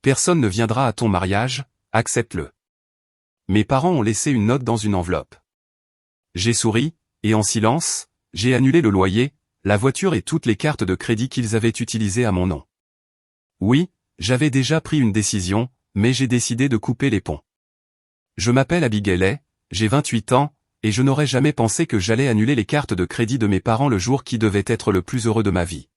personne ne viendra à ton mariage, accepte-le. Mes parents ont laissé une note dans une enveloppe. J'ai souri, et en silence, j'ai annulé le loyer, la voiture et toutes les cartes de crédit qu'ils avaient utilisées à mon nom. Oui, j'avais déjà pris une décision, mais j'ai décidé de couper les ponts. Je m'appelle Abigail, j'ai 28 ans, et je n'aurais jamais pensé que j'allais annuler les cartes de crédit de mes parents le jour qui devait être le plus heureux de ma vie.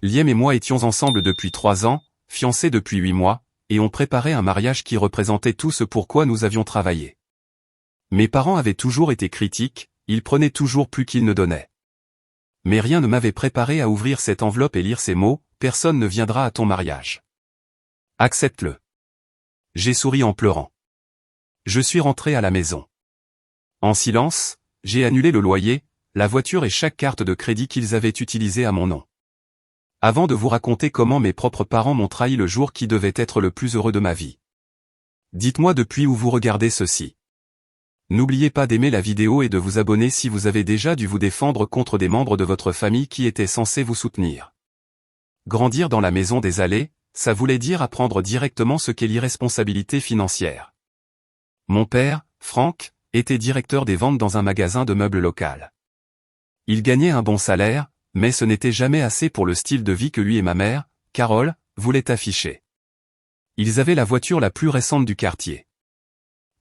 Liam et moi étions ensemble depuis 3 ans, fiancés depuis 8 mois, et on préparait un mariage qui représentait tout ce pourquoi nous avions travaillé. Mes parents avaient toujours été critiques, ils prenaient toujours plus qu'ils ne donnaient. Mais rien ne m'avait préparé à ouvrir cette enveloppe et lire ces mots, « Personne ne viendra à ton mariage. Accepte-le. » J'ai souri en pleurant. Je suis rentré à la maison. En silence, j'ai annulé le loyer, la voiture et chaque carte de crédit qu'ils avaient utilisée à mon nom. Avant de vous raconter comment mes propres parents m'ont trahi le jour qui devait être le plus heureux de ma vie. Dites-moi depuis où vous regardez ceci. N'oubliez pas d'aimer la vidéo et de vous abonner si vous avez déjà dû vous défendre contre des membres de votre famille qui étaient censés vous soutenir. Grandir dans la maison des allées, ça voulait dire apprendre directement ce qu'est l'irresponsabilité financière. Mon père, Franck, était directeur des ventes dans un magasin de meubles local. Il gagnait un bon salaire, mais ce n'était jamais assez pour le style de vie que lui et ma mère, Carole, voulaient afficher. Ils avaient la voiture la plus récente du quartier.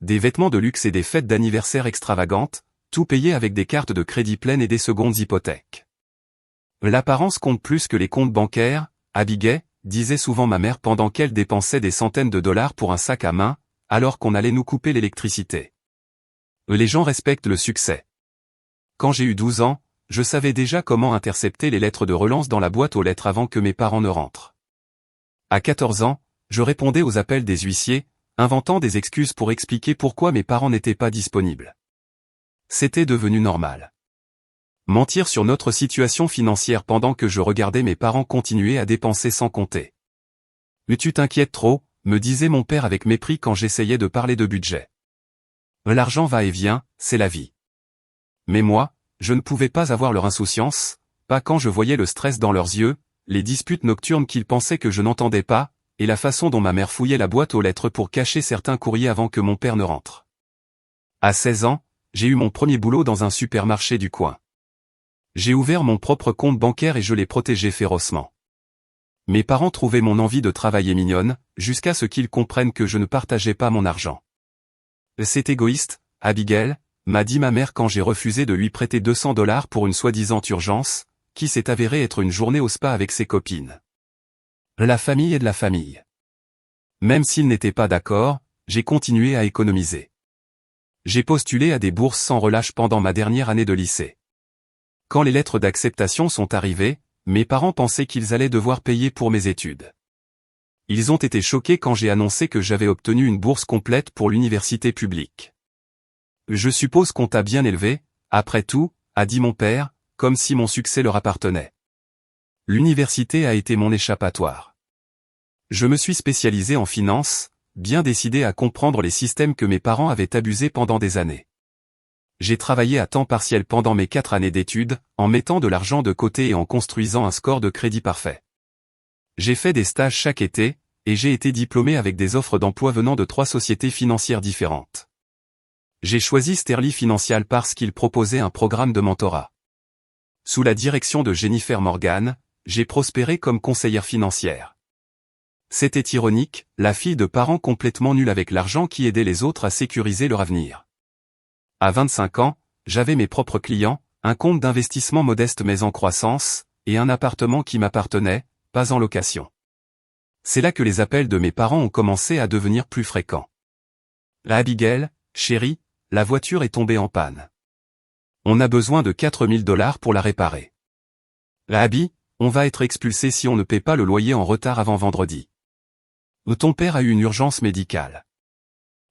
Des vêtements de luxe et des fêtes d'anniversaire extravagantes, tout payé avec des cartes de crédit pleines et des secondes hypothèques. L'apparence compte plus que les comptes bancaires, Abigail, disait souvent ma mère pendant qu'elle dépensait des centaines de dollars pour un sac à main, alors qu'on allait nous couper l'électricité. Les gens respectent le succès. Quand j'ai eu 12 ans, je savais déjà comment intercepter les lettres de relance dans la boîte aux lettres avant que mes parents ne rentrent. À 14 ans, je répondais aux appels des huissiers, inventant des excuses pour expliquer pourquoi mes parents n'étaient pas disponibles. C'était devenu normal. Mentir sur notre situation financière pendant que je regardais mes parents continuer à dépenser sans compter. « Tu t'inquiètes trop », me disait mon père avec mépris quand j'essayais de parler de budget. L'argent va et vient, c'est la vie. Mais moi, je ne pouvais pas avoir leur insouciance, pas quand je voyais le stress dans leurs yeux, les disputes nocturnes qu'ils pensaient que je n'entendais pas, et la façon dont ma mère fouillait la boîte aux lettres pour cacher certains courriers avant que mon père ne rentre. À 16 ans, j'ai eu mon premier boulot dans un supermarché du coin. J'ai ouvert mon propre compte bancaire et je l'ai protégé férocement. Mes parents trouvaient mon envie de travailler mignonne, jusqu'à ce qu'ils comprennent que je ne partageais pas mon argent. « C'est égoïste, Abigail », m'a dit ma mère quand j'ai refusé de lui prêter 200 $ pour une soi-disant urgence, qui s'est avérée être une journée au spa avec ses copines. La famille est de la famille. Même s'ils n'étaient pas d'accord, j'ai continué à économiser. J'ai postulé à des bourses sans relâche pendant ma dernière année de lycée. Quand les lettres d'acceptation sont arrivées, mes parents pensaient qu'ils allaient devoir payer pour mes études. Ils ont été choqués quand j'ai annoncé que j'avais obtenu une bourse complète pour l'université publique. Je suppose qu'on t'a bien élevé, après tout, a dit mon père, comme si mon succès leur appartenait. L'université a été mon échappatoire. Je me suis spécialisé en finance, bien décidé à comprendre les systèmes que mes parents avaient abusés pendant des années. J'ai travaillé à temps partiel pendant mes 4 années d'études, en mettant de l'argent de côté et en construisant un score de crédit parfait. J'ai fait des stages chaque été, et j'ai été diplômé avec des offres d'emploi venant de 3 sociétés financières différentes. J'ai choisi Sterling Financial parce qu'il proposait un programme de mentorat. Sous la direction de Jennifer Morgan, j'ai prospéré comme conseillère financière. C'était ironique, la fille de parents complètement nuls avec l'argent qui aidait les autres à sécuriser leur avenir. À 25 ans, j'avais mes propres clients, un compte d'investissement modeste mais en croissance, et un appartement qui m'appartenait, pas en location. C'est là que les appels de mes parents ont commencé à devenir plus fréquents. Abigail, chérie, la voiture est tombée en panne. On a besoin de 4 000 $ pour la réparer. Abby, on va être expulsé si on ne paie pas le loyer en retard avant vendredi. Ton père a eu une urgence médicale.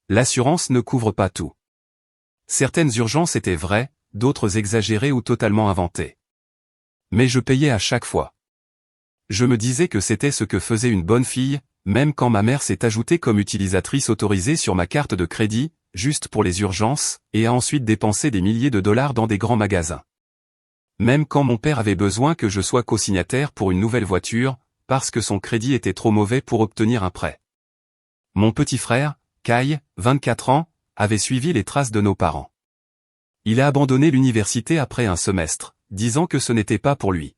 L'assurance ne couvre pas tout. Certaines urgences étaient vraies, d'autres exagérées ou totalement inventées. Mais je payais à chaque fois. Je me disais que c'était ce que faisait une bonne fille, même quand ma mère s'est ajoutée comme utilisatrice autorisée sur ma carte de crédit, juste pour les urgences, et a ensuite dépensé des milliers de dollars dans des grands magasins. Même quand mon père avait besoin que je sois co-signataire pour une nouvelle voiture, parce que son crédit était trop mauvais pour obtenir un prêt. Mon petit frère, Kai, 24 ans, avait suivi les traces de nos parents. Il a abandonné l'université après un semestre, disant que ce n'était pas pour lui.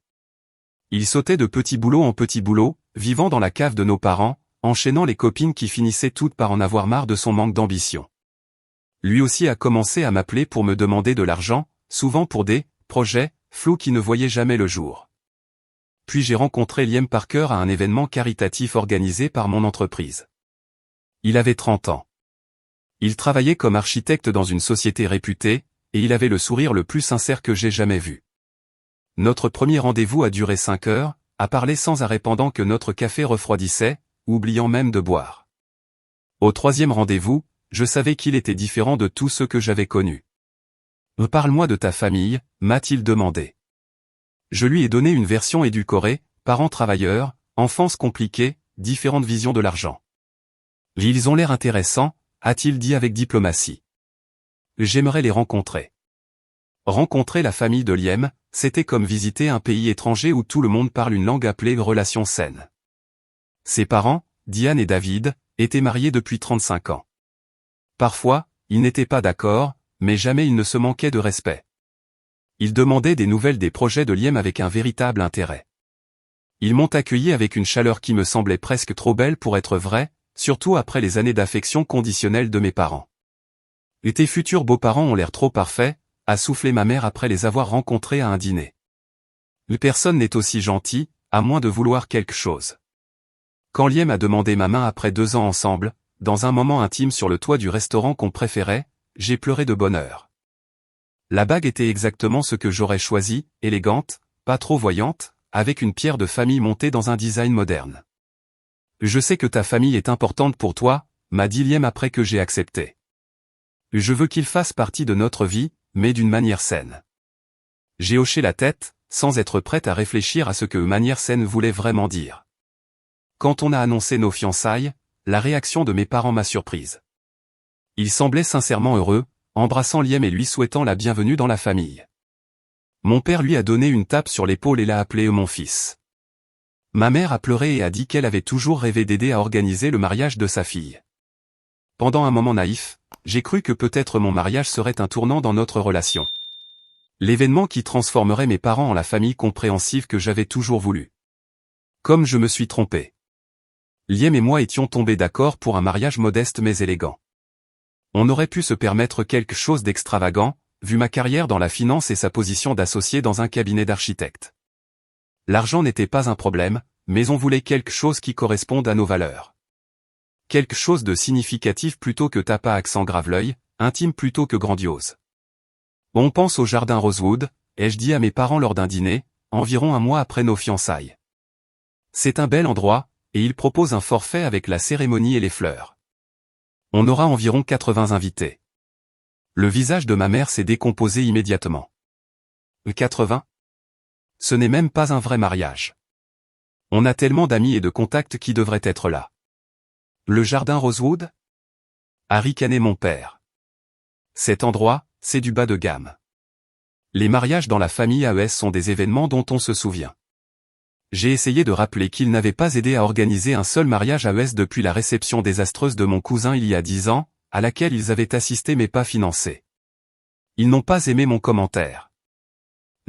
Il sautait de petit boulot en petit boulot, vivant dans la cave de nos parents, enchaînant les copines qui finissaient toutes par en avoir marre de son manque d'ambition. Lui aussi a commencé à m'appeler pour me demander de l'argent, souvent pour des projets flous qui ne voyaient jamais le jour. Puis j'ai rencontré Liam Parker à un événement caritatif organisé par mon entreprise. Il avait 30 ans. Il travaillait comme architecte dans une société réputée, et il avait le sourire le plus sincère que j'ai jamais vu. Notre premier rendez-vous a duré 5 heures, à parler sans arrêt pendant que notre café refroidissait, oubliant même de boire. Au 3e rendez-vous, je savais qu'il était différent de tous ceux que j'avais connus. « Parle-moi de ta famille », m'a-t-il demandé. Je lui ai donné une version édulcorée, parents travailleurs, enfance compliquée, différentes visions de l'argent. « Ils ont l'air intéressants », a-t-il dit avec diplomatie. « J'aimerais les rencontrer. » Rencontrer la famille de Liam, c'était comme visiter un pays étranger où tout le monde parle une langue appelée relation saine. Ses parents, Diane et David, étaient mariés depuis 35 ans. Parfois, ils n'étaient pas d'accord, mais jamais ils ne se manquaient de respect. Ils demandaient des nouvelles des projets de Liam avec un véritable intérêt. Ils m'ont accueilli avec une chaleur qui me semblait presque trop belle pour être vraie, surtout après les années d'affection conditionnelle de mes parents. « Tes futurs beaux-parents ont l'air trop parfaits », a soufflé ma mère après les avoir rencontrés à un dîner. « Personne n'est aussi gentil, à moins de vouloir quelque chose. » Quand Liam a demandé ma main après 2 ans ensemble, dans un moment intime sur le toit du restaurant qu'on préférait, j'ai pleuré de bonheur. La bague était exactement ce que j'aurais choisi, élégante, pas trop voyante, avec une pierre de famille montée dans un design moderne. « Je sais que ta famille est importante pour toi », m'a dit Liam après que j'ai accepté. « Je veux qu'ils fassent partie de notre vie, mais d'une manière saine. » J'ai hoché la tête, sans être prête à réfléchir à ce que manière saine voulait vraiment dire. Quand on a annoncé nos fiançailles, la réaction de mes parents m'a surprise. Ils semblaient sincèrement heureux, embrassant Liam et lui souhaitant la bienvenue dans la famille. Mon père lui a donné une tape sur l'épaule et l'a appelé mon fils. Ma mère a pleuré et a dit qu'elle avait toujours rêvé d'aider à organiser le mariage de sa fille. Pendant un moment naïf, j'ai cru que peut-être mon mariage serait un tournant dans notre relation. L'événement qui transformerait mes parents en la famille compréhensive que j'avais toujours voulu. Comme je me suis trompé. Liam et moi étions tombés d'accord pour un mariage modeste mais élégant. On aurait pu se permettre quelque chose d'extravagant, vu ma carrière dans la finance et sa position d'associé dans un cabinet d'architecte. L'argent n'était pas un problème, mais on voulait quelque chose qui corresponde à nos valeurs. Quelque chose de significatif plutôt que tape à accent grave l'œil, intime plutôt que grandiose. On pense au jardin Rosewood, ai-je dit à mes parents lors d'un dîner, environ un mois après nos fiançailles. C'est un bel endroit, et il propose un forfait avec la cérémonie et les fleurs. On aura environ 80 invités. Le visage de ma mère s'est décomposé immédiatement. 80 ? Ce n'est même pas un vrai mariage. On a tellement d'amis et de contacts qui devraient être là. Le jardin Rosewood ? A ricané mon père. Cet endroit, c'est du bas de gamme. Les mariages dans la famille AES sont des événements dont on se souvient. J'ai essayé de rappeler qu'ils n'avaient pas aidé à organiser un seul mariage AES depuis la réception désastreuse de mon cousin il y a 10 ans, à laquelle ils avaient assisté mais pas financé. Ils n'ont pas aimé mon commentaire.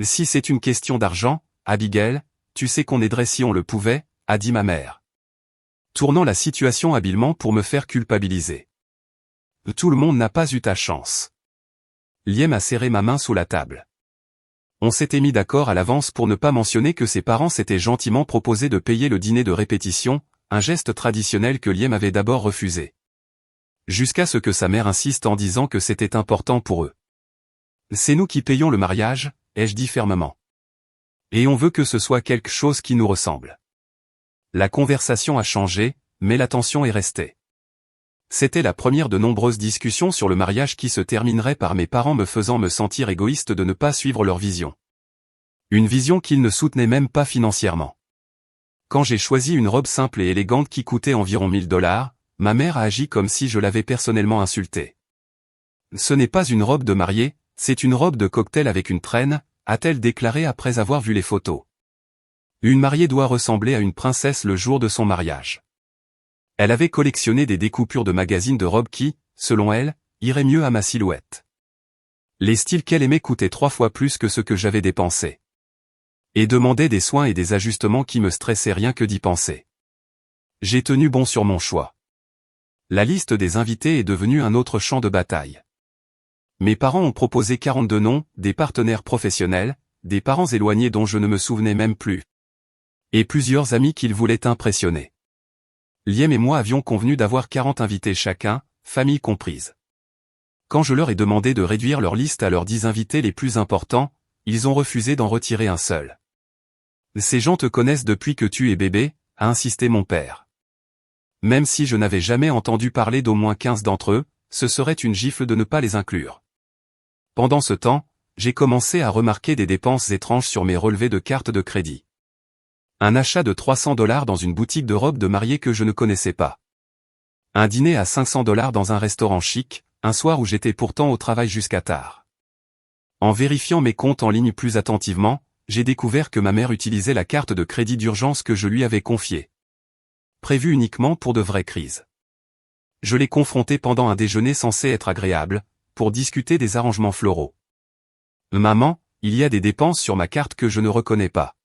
Si c'est une question d'argent, Abigail, tu sais qu'on aiderait si on le pouvait, a dit ma mère. Tournant la situation habilement pour me faire culpabiliser. Tout le monde n'a pas eu ta chance. Liam a serré ma main sous la table. On s'était mis d'accord à l'avance pour ne pas mentionner que ses parents s'étaient gentiment proposé de payer le dîner de répétition, un geste traditionnel que Liam avait d'abord refusé. Jusqu'à ce que sa mère insiste en disant que c'était important pour eux. C'est nous qui payons le mariage, ai-je dit fermement. Et on veut que ce soit quelque chose qui nous ressemble. La conversation a changé, mais la tension est restée. C'était la première de nombreuses discussions sur le mariage qui se terminerait par mes parents me faisant me sentir égoïste de ne pas suivre leur vision. Une vision qu'ils ne soutenaient même pas financièrement. Quand j'ai choisi une robe simple et élégante qui coûtait environ $1000, ma mère a agi comme si je l'avais personnellement insultée. Ce n'est pas une robe de mariée, c'est une robe de cocktail avec une traîne, a-t-elle déclaré après avoir vu les photos. Une mariée doit ressembler à une princesse le jour de son mariage. Elle avait collectionné des découpures de magazines de robes qui, selon elle, iraient mieux à ma silhouette. Les styles qu'elle aimait coûtaient 3 fois plus que ce que j'avais dépensé. Et demandaient des soins et des ajustements qui me stressaient rien que d'y penser. J'ai tenu bon sur mon choix. La liste des invités est devenue un autre champ de bataille. Mes parents ont proposé 42 noms, des partenaires professionnels, des parents éloignés dont je ne me souvenais même plus. Et plusieurs amis qu'ils voulaient impressionner. Liam et moi avions convenu d'avoir 40 invités chacun, famille comprise. Quand je leur ai demandé de réduire leur liste à leurs 10 invités les plus importants, ils ont refusé d'en retirer un seul. Ces gens te connaissent depuis que tu es bébé, a insisté mon père. Même si je n'avais jamais entendu parler d'au moins 15 d'entre eux, ce serait une gifle de ne pas les inclure. Pendant ce temps, j'ai commencé à remarquer des dépenses étranges sur mes relevés de carte de crédit. Un achat de $300 dans une boutique de robes de mariée que je ne connaissais pas. Un dîner à $500 dans un restaurant chic, un soir où j'étais pourtant au travail jusqu'à tard. En vérifiant mes comptes en ligne plus attentivement, j'ai découvert que ma mère utilisait la carte de crédit d'urgence que je lui avais confiée. Prévue uniquement pour de vraies crises. Je l'ai confrontée pendant un déjeuner censé être agréable, pour discuter des arrangements floraux. Maman, il y a des dépenses sur ma carte que je ne reconnais pas.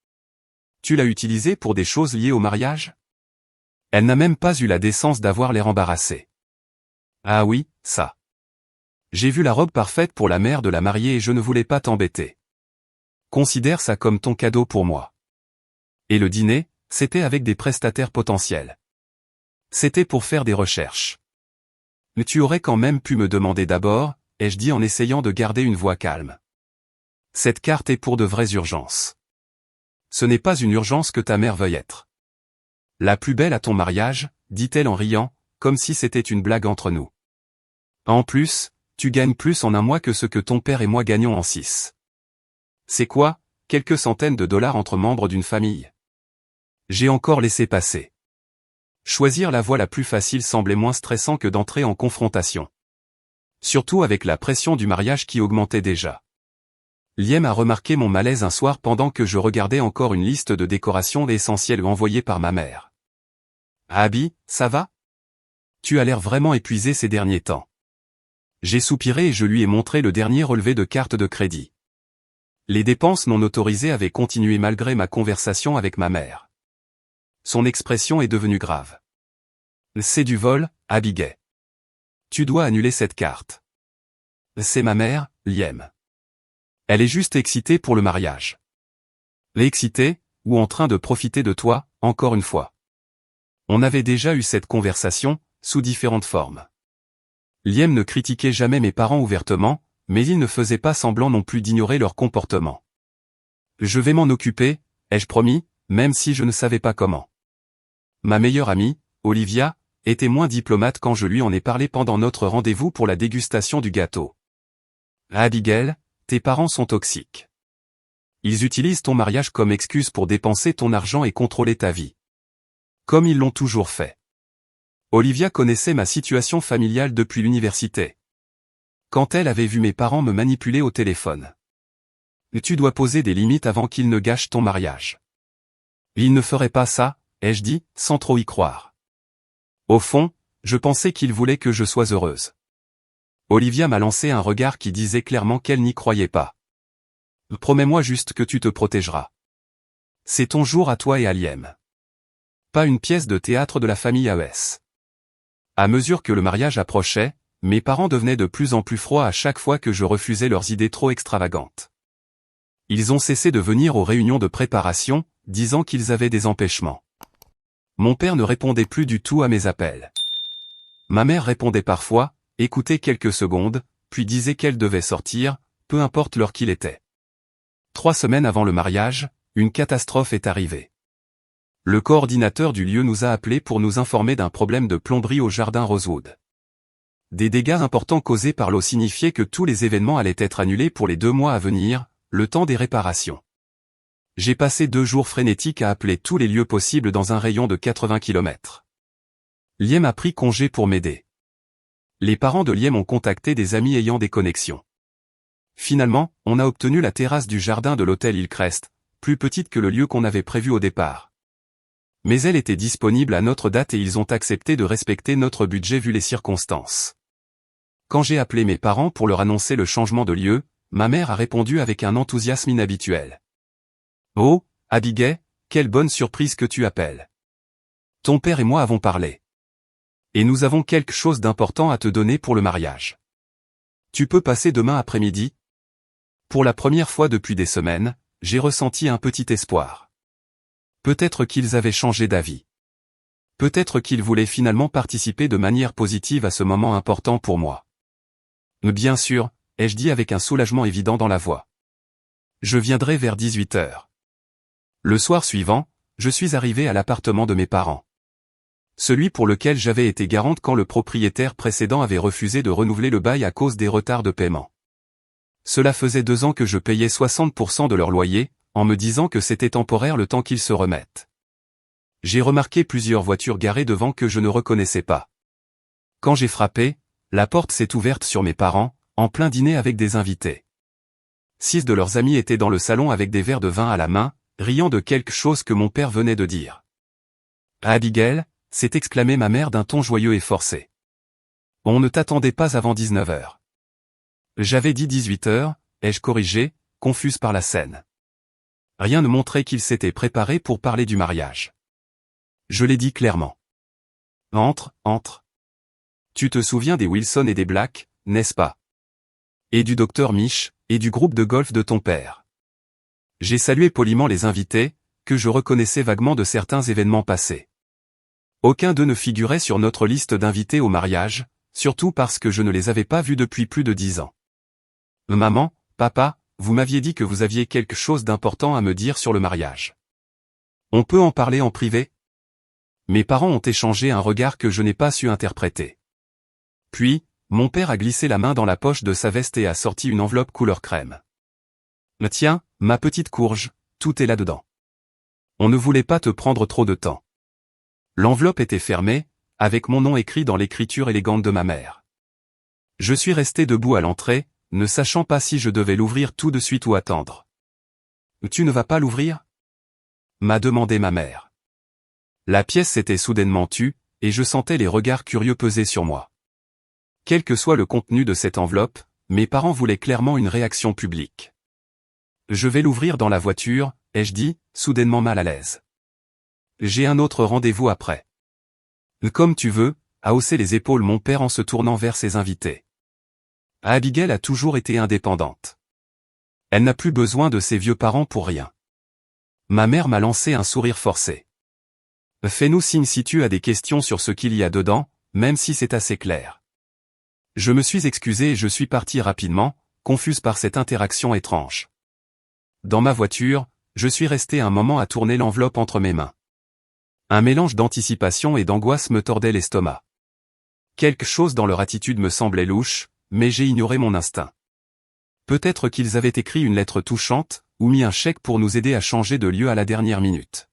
Tu l'as utilisée pour des choses liées au mariage? Elle n'a même pas eu la décence d'avoir l'air embarrassée. Ah oui, ça. J'ai vu la robe parfaite pour la mère de la mariée et je ne voulais pas t'embêter. Considère ça comme ton cadeau pour moi. Et le dîner, c'était avec des prestataires potentiels. C'était pour faire des recherches. Mais tu aurais quand même pu me demander d'abord, ai-je dit en essayant de garder une voix calme. Cette carte est pour de vraies urgences. Ce n'est pas une urgence que ta mère veuille être. La plus belle à ton mariage, dit-elle en riant, comme si c'était une blague entre nous. En plus, tu gagnes plus en un mois que ce que ton père et moi gagnons en 6. C'est quoi, quelques centaines de dollars entre membres d'une famille? J'ai encore laissé passer. Choisir la voie la plus facile semblait moins stressant que d'entrer en confrontation. Surtout avec la pression du mariage qui augmentait déjà. Liam a remarqué mon malaise un soir pendant que je regardais encore une liste de décorations essentielles envoyée par ma mère. Abby, ça va? Tu as l'air vraiment épuisé ces derniers temps. J'ai soupiré et je lui ai montré le dernier relevé de carte de crédit. Les dépenses non autorisées avaient continué malgré ma conversation avec ma mère. Son expression est devenue grave. C'est du vol, Abigail. Tu dois annuler cette carte. C'est ma mère, Liam. Elle est juste excitée pour le mariage. Excitée, ou en train de profiter de toi, encore une fois. On avait déjà eu cette conversation, sous différentes formes. Liam ne critiquait jamais mes parents ouvertement, mais il ne faisait pas semblant non plus d'ignorer leur comportement. Je vais m'en occuper, ai-je promis, même si je ne savais pas comment. Ma meilleure amie, Olivia, était moins diplomate quand je lui en ai parlé pendant notre rendez-vous pour la dégustation du gâteau. Abigail, tes parents sont toxiques. Ils utilisent ton mariage comme excuse pour dépenser ton argent et contrôler ta vie. Comme ils l'ont toujours fait. Olivia connaissait ma situation familiale depuis l'université. Quand elle avait vu mes parents me manipuler au téléphone. Tu dois poser des limites avant qu'ils ne gâchent ton mariage. Ils ne feraient pas ça, ai-je dit, sans trop y croire. Au fond, je pensais qu'ils voulaient que je sois heureuse. Olivia m'a lancé un regard qui disait clairement qu'elle n'y croyait pas. Promets-moi juste que tu te protégeras. C'est ton jour à toi et à Liam. Pas une pièce de théâtre de la famille AES. À mesure que le mariage approchait, mes parents devenaient de plus en plus froids à chaque fois que je refusais leurs idées trop extravagantes. Ils ont cessé de venir aux réunions de préparation, disant qu'ils avaient des empêchements. Mon père ne répondait plus du tout à mes appels. Ma mère répondait parfois, écoutait quelques secondes, puis disait qu'elle devait sortir, peu importe l'heure qu'il était. 3 semaines avant le mariage, une catastrophe est arrivée. Le coordinateur du lieu nous a appelés pour nous informer d'un problème de plomberie au jardin Rosewood. Des dégâts importants causés par l'eau signifiaient que tous les événements allaient être annulés pour les 2 mois à venir, le temps des réparations. J'ai passé 2 jours frénétiques à appeler tous les lieux possibles dans un rayon de 80 km. Liam a pris congé pour m'aider. Les parents de Liam ont contacté des amis ayant des connexions. Finalement, on a obtenu la terrasse du jardin de l'hôtel Hillcrest, plus petite que le lieu qu'on avait prévu au départ. Mais elle était disponible à notre date et ils ont accepté de respecter notre budget vu les circonstances. Quand j'ai appelé mes parents pour leur annoncer le changement de lieu, ma mère a répondu avec un enthousiasme inhabituel. « Oh, Abigail, quelle bonne surprise que tu appelles. Ton père et moi avons parlé. Et nous avons quelque chose d'important à te donner pour le mariage. Tu peux passer demain après-midi ? » Pour la première fois depuis des semaines, j'ai ressenti un petit espoir. Peut-être qu'ils avaient changé d'avis. Peut-être qu'ils voulaient finalement participer de manière positive à ce moment important pour moi. Bien sûr, ai-je dit avec un soulagement évident dans la voix. Je viendrai vers 18h. Le soir suivant, je suis arrivé à l'appartement de mes parents. Celui pour lequel j'avais été garante quand le propriétaire précédent avait refusé de renouveler le bail à cause des retards de paiement. Cela faisait 2 ans que je payais 60% de leur loyer, en me disant que c'était temporaire le temps qu'ils se remettent. J'ai remarqué plusieurs voitures garées devant que je ne reconnaissais pas. Quand j'ai frappé, la porte s'est ouverte sur mes parents, en plein dîner avec des invités. 6 de leurs amis étaient dans le salon avec des verres de vin à la main, riant de quelque chose que mon père venait de dire. « Abigail !» s'est exclamé ma mère d'un ton joyeux et forcé. « On ne t'attendait pas avant 19h. » J'avais dit 18h, ai-je corrigé, confuse par la scène. Rien ne montrait qu'il s'était préparé pour parler du mariage. Je l'ai dit clairement. « Entre. Tu te souviens des Wilson et des Black, n'est-ce pas? Et du docteur Mich, et du groupe de golf de ton père. » J'ai salué poliment les invités, que je reconnaissais vaguement de certains événements passés. Aucun d'eux ne figurait sur notre liste d'invités au mariage, surtout parce que je ne les avais pas vus depuis plus de 10 ans. « Maman, papa, vous m'aviez dit que vous aviez quelque chose d'important à me dire sur le mariage. On peut en parler en privé ?» Mes parents ont échangé un regard que je n'ai pas su interpréter. Puis, mon père a glissé la main dans la poche de sa veste et a sorti une enveloppe couleur crème. « Tiens, ma petite courge, tout est là-dedans. On ne voulait pas te prendre trop de temps. » L'enveloppe était fermée, avec mon nom écrit dans l'écriture élégante de ma mère. Je suis resté debout à l'entrée, ne sachant pas si je devais l'ouvrir tout de suite ou attendre. « Tu ne vas pas l'ouvrir ?» m'a demandé ma mère. La pièce s'était soudainement tue, et je sentais les regards curieux peser sur moi. Quel que soit le contenu de cette enveloppe, mes parents voulaient clairement une réaction publique. « Je vais l'ouvrir dans la voiture », ai-je dit, soudainement mal à l'aise. « J'ai un autre rendez-vous après. » « Comme tu veux », a haussé les épaules mon père en se tournant vers ses invités. Abigail a toujours été indépendante. Elle n'a plus besoin de ses vieux parents pour rien. Ma mère m'a lancé un sourire forcé. « Fais-nous signe si tu as des questions sur ce qu'il y a dedans, même si c'est assez clair. » Je me suis excusé et je suis parti rapidement, confuse par cette interaction étrange. Dans ma voiture, je suis resté un moment à tourner l'enveloppe entre mes mains. Un mélange d'anticipation et d'angoisse me tordait l'estomac. Quelque chose dans leur attitude me semblait louche, mais j'ai ignoré mon instinct. Peut-être qu'ils avaient écrit une lettre touchante, ou mis un chèque pour nous aider à changer de lieu à la dernière minute.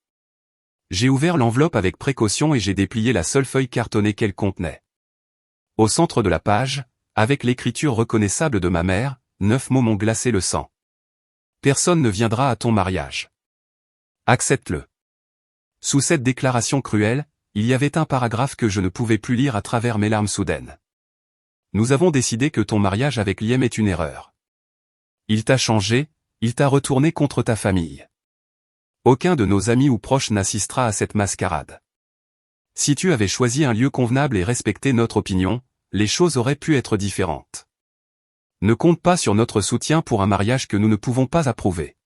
J'ai ouvert l'enveloppe avec précaution et j'ai déplié la seule feuille cartonnée qu'elle contenait. Au centre de la page, avec l'écriture reconnaissable de ma mère, 9 mots m'ont glacé le sang. « Personne ne viendra à ton mariage. Accepte-le. » Sous cette déclaration cruelle, il y avait un paragraphe que je ne pouvais plus lire à travers mes larmes soudaines. « Nous avons décidé que ton mariage avec Liam est une erreur. Il t'a changé, il t'a retourné contre ta famille. Aucun de nos amis ou proches n'assistera à cette mascarade. Si tu avais choisi un lieu convenable et respecté notre opinion, les choses auraient pu être différentes. Ne compte pas sur notre soutien pour un mariage que nous ne pouvons pas approuver.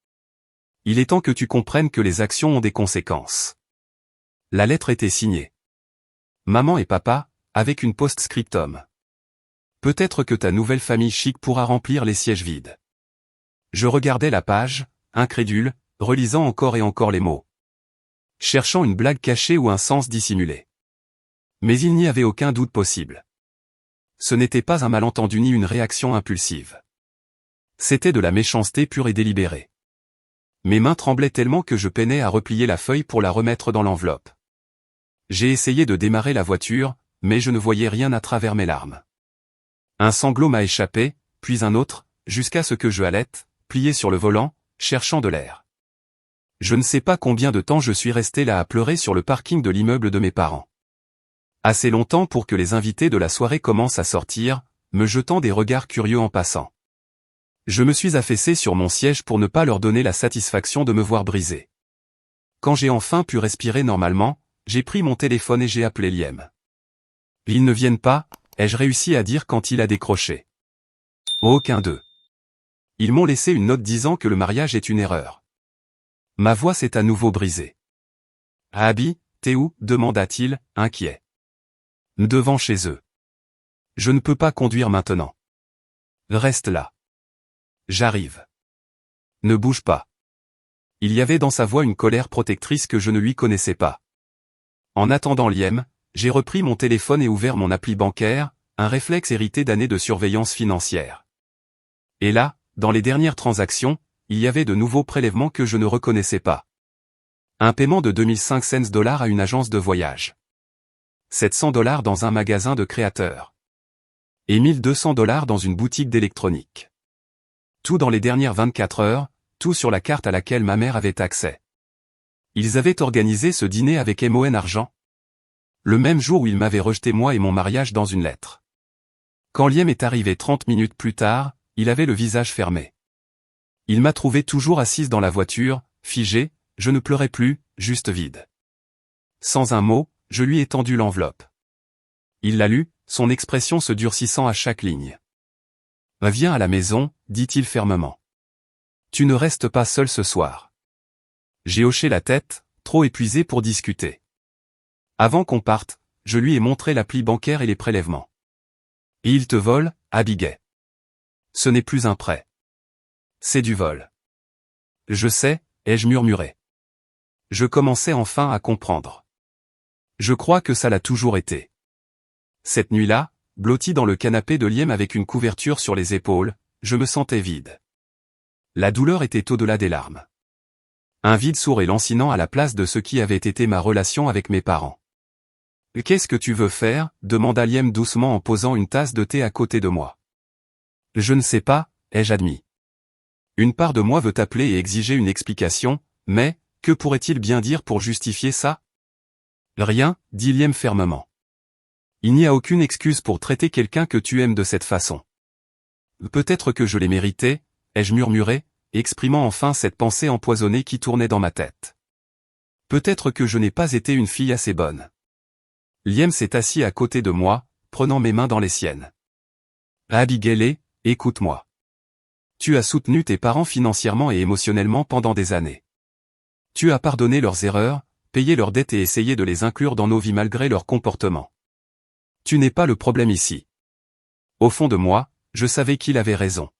Il est temps que tu comprennes que les actions ont des conséquences. » La lettre était signée. Maman et papa, avec une post-scriptum. Peut-être que ta nouvelle famille chic pourra remplir les sièges vides. Je regardais la page, incrédule, relisant encore et encore les mots. Cherchant une blague cachée ou un sens dissimulé. Mais il n'y avait aucun doute possible. Ce n'était pas un malentendu ni une réaction impulsive. C'était de la méchanceté pure et délibérée. Mes mains tremblaient tellement que je peinais à replier la feuille pour la remettre dans l'enveloppe. J'ai essayé de démarrer la voiture, mais je ne voyais rien à travers mes larmes. Un sanglot m'a échappé, puis un autre, jusqu'à ce que je halète, plié sur le volant, cherchant de l'air. Je ne sais pas combien de temps je suis resté là à pleurer sur le parking de l'immeuble de mes parents. Assez longtemps pour que les invités de la soirée commencent à sortir, me jetant des regards curieux en passant. Je me suis affaissé sur mon siège pour ne pas leur donner la satisfaction de me voir brisé. Quand j'ai enfin pu respirer normalement, j'ai pris mon téléphone et j'ai appelé Liam. Ils ne viennent pas, ai-je réussi à dire quand il a décroché. Aucun d'eux. Ils m'ont laissé une note disant que le mariage est une erreur. Ma voix s'est à nouveau brisée. Abby, t'es où? Demanda-t-il, inquiet. Devant chez eux. Je ne peux pas conduire maintenant. Reste là. J'arrive. Ne bouge pas. Il y avait dans sa voix une colère protectrice que je ne lui connaissais pas. En attendant Liam, j'ai repris mon téléphone et ouvert mon appli bancaire, un réflexe hérité d'années de surveillance financière. Et là, dans les dernières transactions, il y avait de nouveaux prélèvements que je ne reconnaissais pas. Un paiement de $2500 à une agence de voyage. $700 dans un magasin de créateurs. Et $1200 dans une boutique d'électronique. Tout dans les dernières 24 heures, tout sur la carte à laquelle ma mère avait accès. Ils avaient organisé ce dîner avec MON Argent. Le même jour où ils m'avaient rejeté moi et mon mariage dans une lettre. Quand Liam est arrivé 30 minutes plus tard, il avait le visage fermé. Il m'a trouvé toujours assise dans la voiture, figée, je ne pleurais plus, juste vide. Sans un mot, je lui ai tendu l'enveloppe. Il l'a lu, son expression se durcissant à chaque ligne. « Viens à la maison », dit-il fermement. « Tu ne restes pas seul ce soir. » J'ai hoché la tête, trop épuisé pour discuter. Avant qu'on parte, je lui ai montré l'appli bancaire et les prélèvements. « Et il te vole, Abigail. Ce n'est plus un prêt. C'est du vol. » « Je sais, ai-je murmuré. Je commençais enfin à comprendre. Je crois que ça l'a toujours été. Cette nuit-là, blotti dans le canapé de Liam avec une couverture sur les épaules, je me sentais vide. La douleur était au-delà des larmes. Un vide sourd et lancinant à la place de ce qui avait été ma relation avec mes parents. « Qu'est-ce que tu veux faire ?» demanda Liam doucement en posant une tasse de thé à côté de moi. « Je ne sais pas, ai-je admis. Une part de moi veut t'appeler et exiger une explication, mais, que pourrait-il bien dire pour justifier ça? » Rien, dit Liam fermement. Il n'y a aucune excuse pour traiter quelqu'un que tu aimes de cette façon. Peut-être que je l'ai mérité, ai-je murmuré, exprimant enfin cette pensée empoisonnée qui tournait dans ma tête. Peut-être que je n'ai pas été une fille assez bonne. Liam s'est assis à côté de moi, prenant mes mains dans les siennes. Abigail, écoute-moi. Tu as soutenu tes parents financièrement et émotionnellement pendant des années. Tu as pardonné leurs erreurs, payé leurs dettes et essayé de les inclure dans nos vies malgré leur comportement. Tu n'es pas le problème ici. Au fond de moi, je savais qu'il avait raison.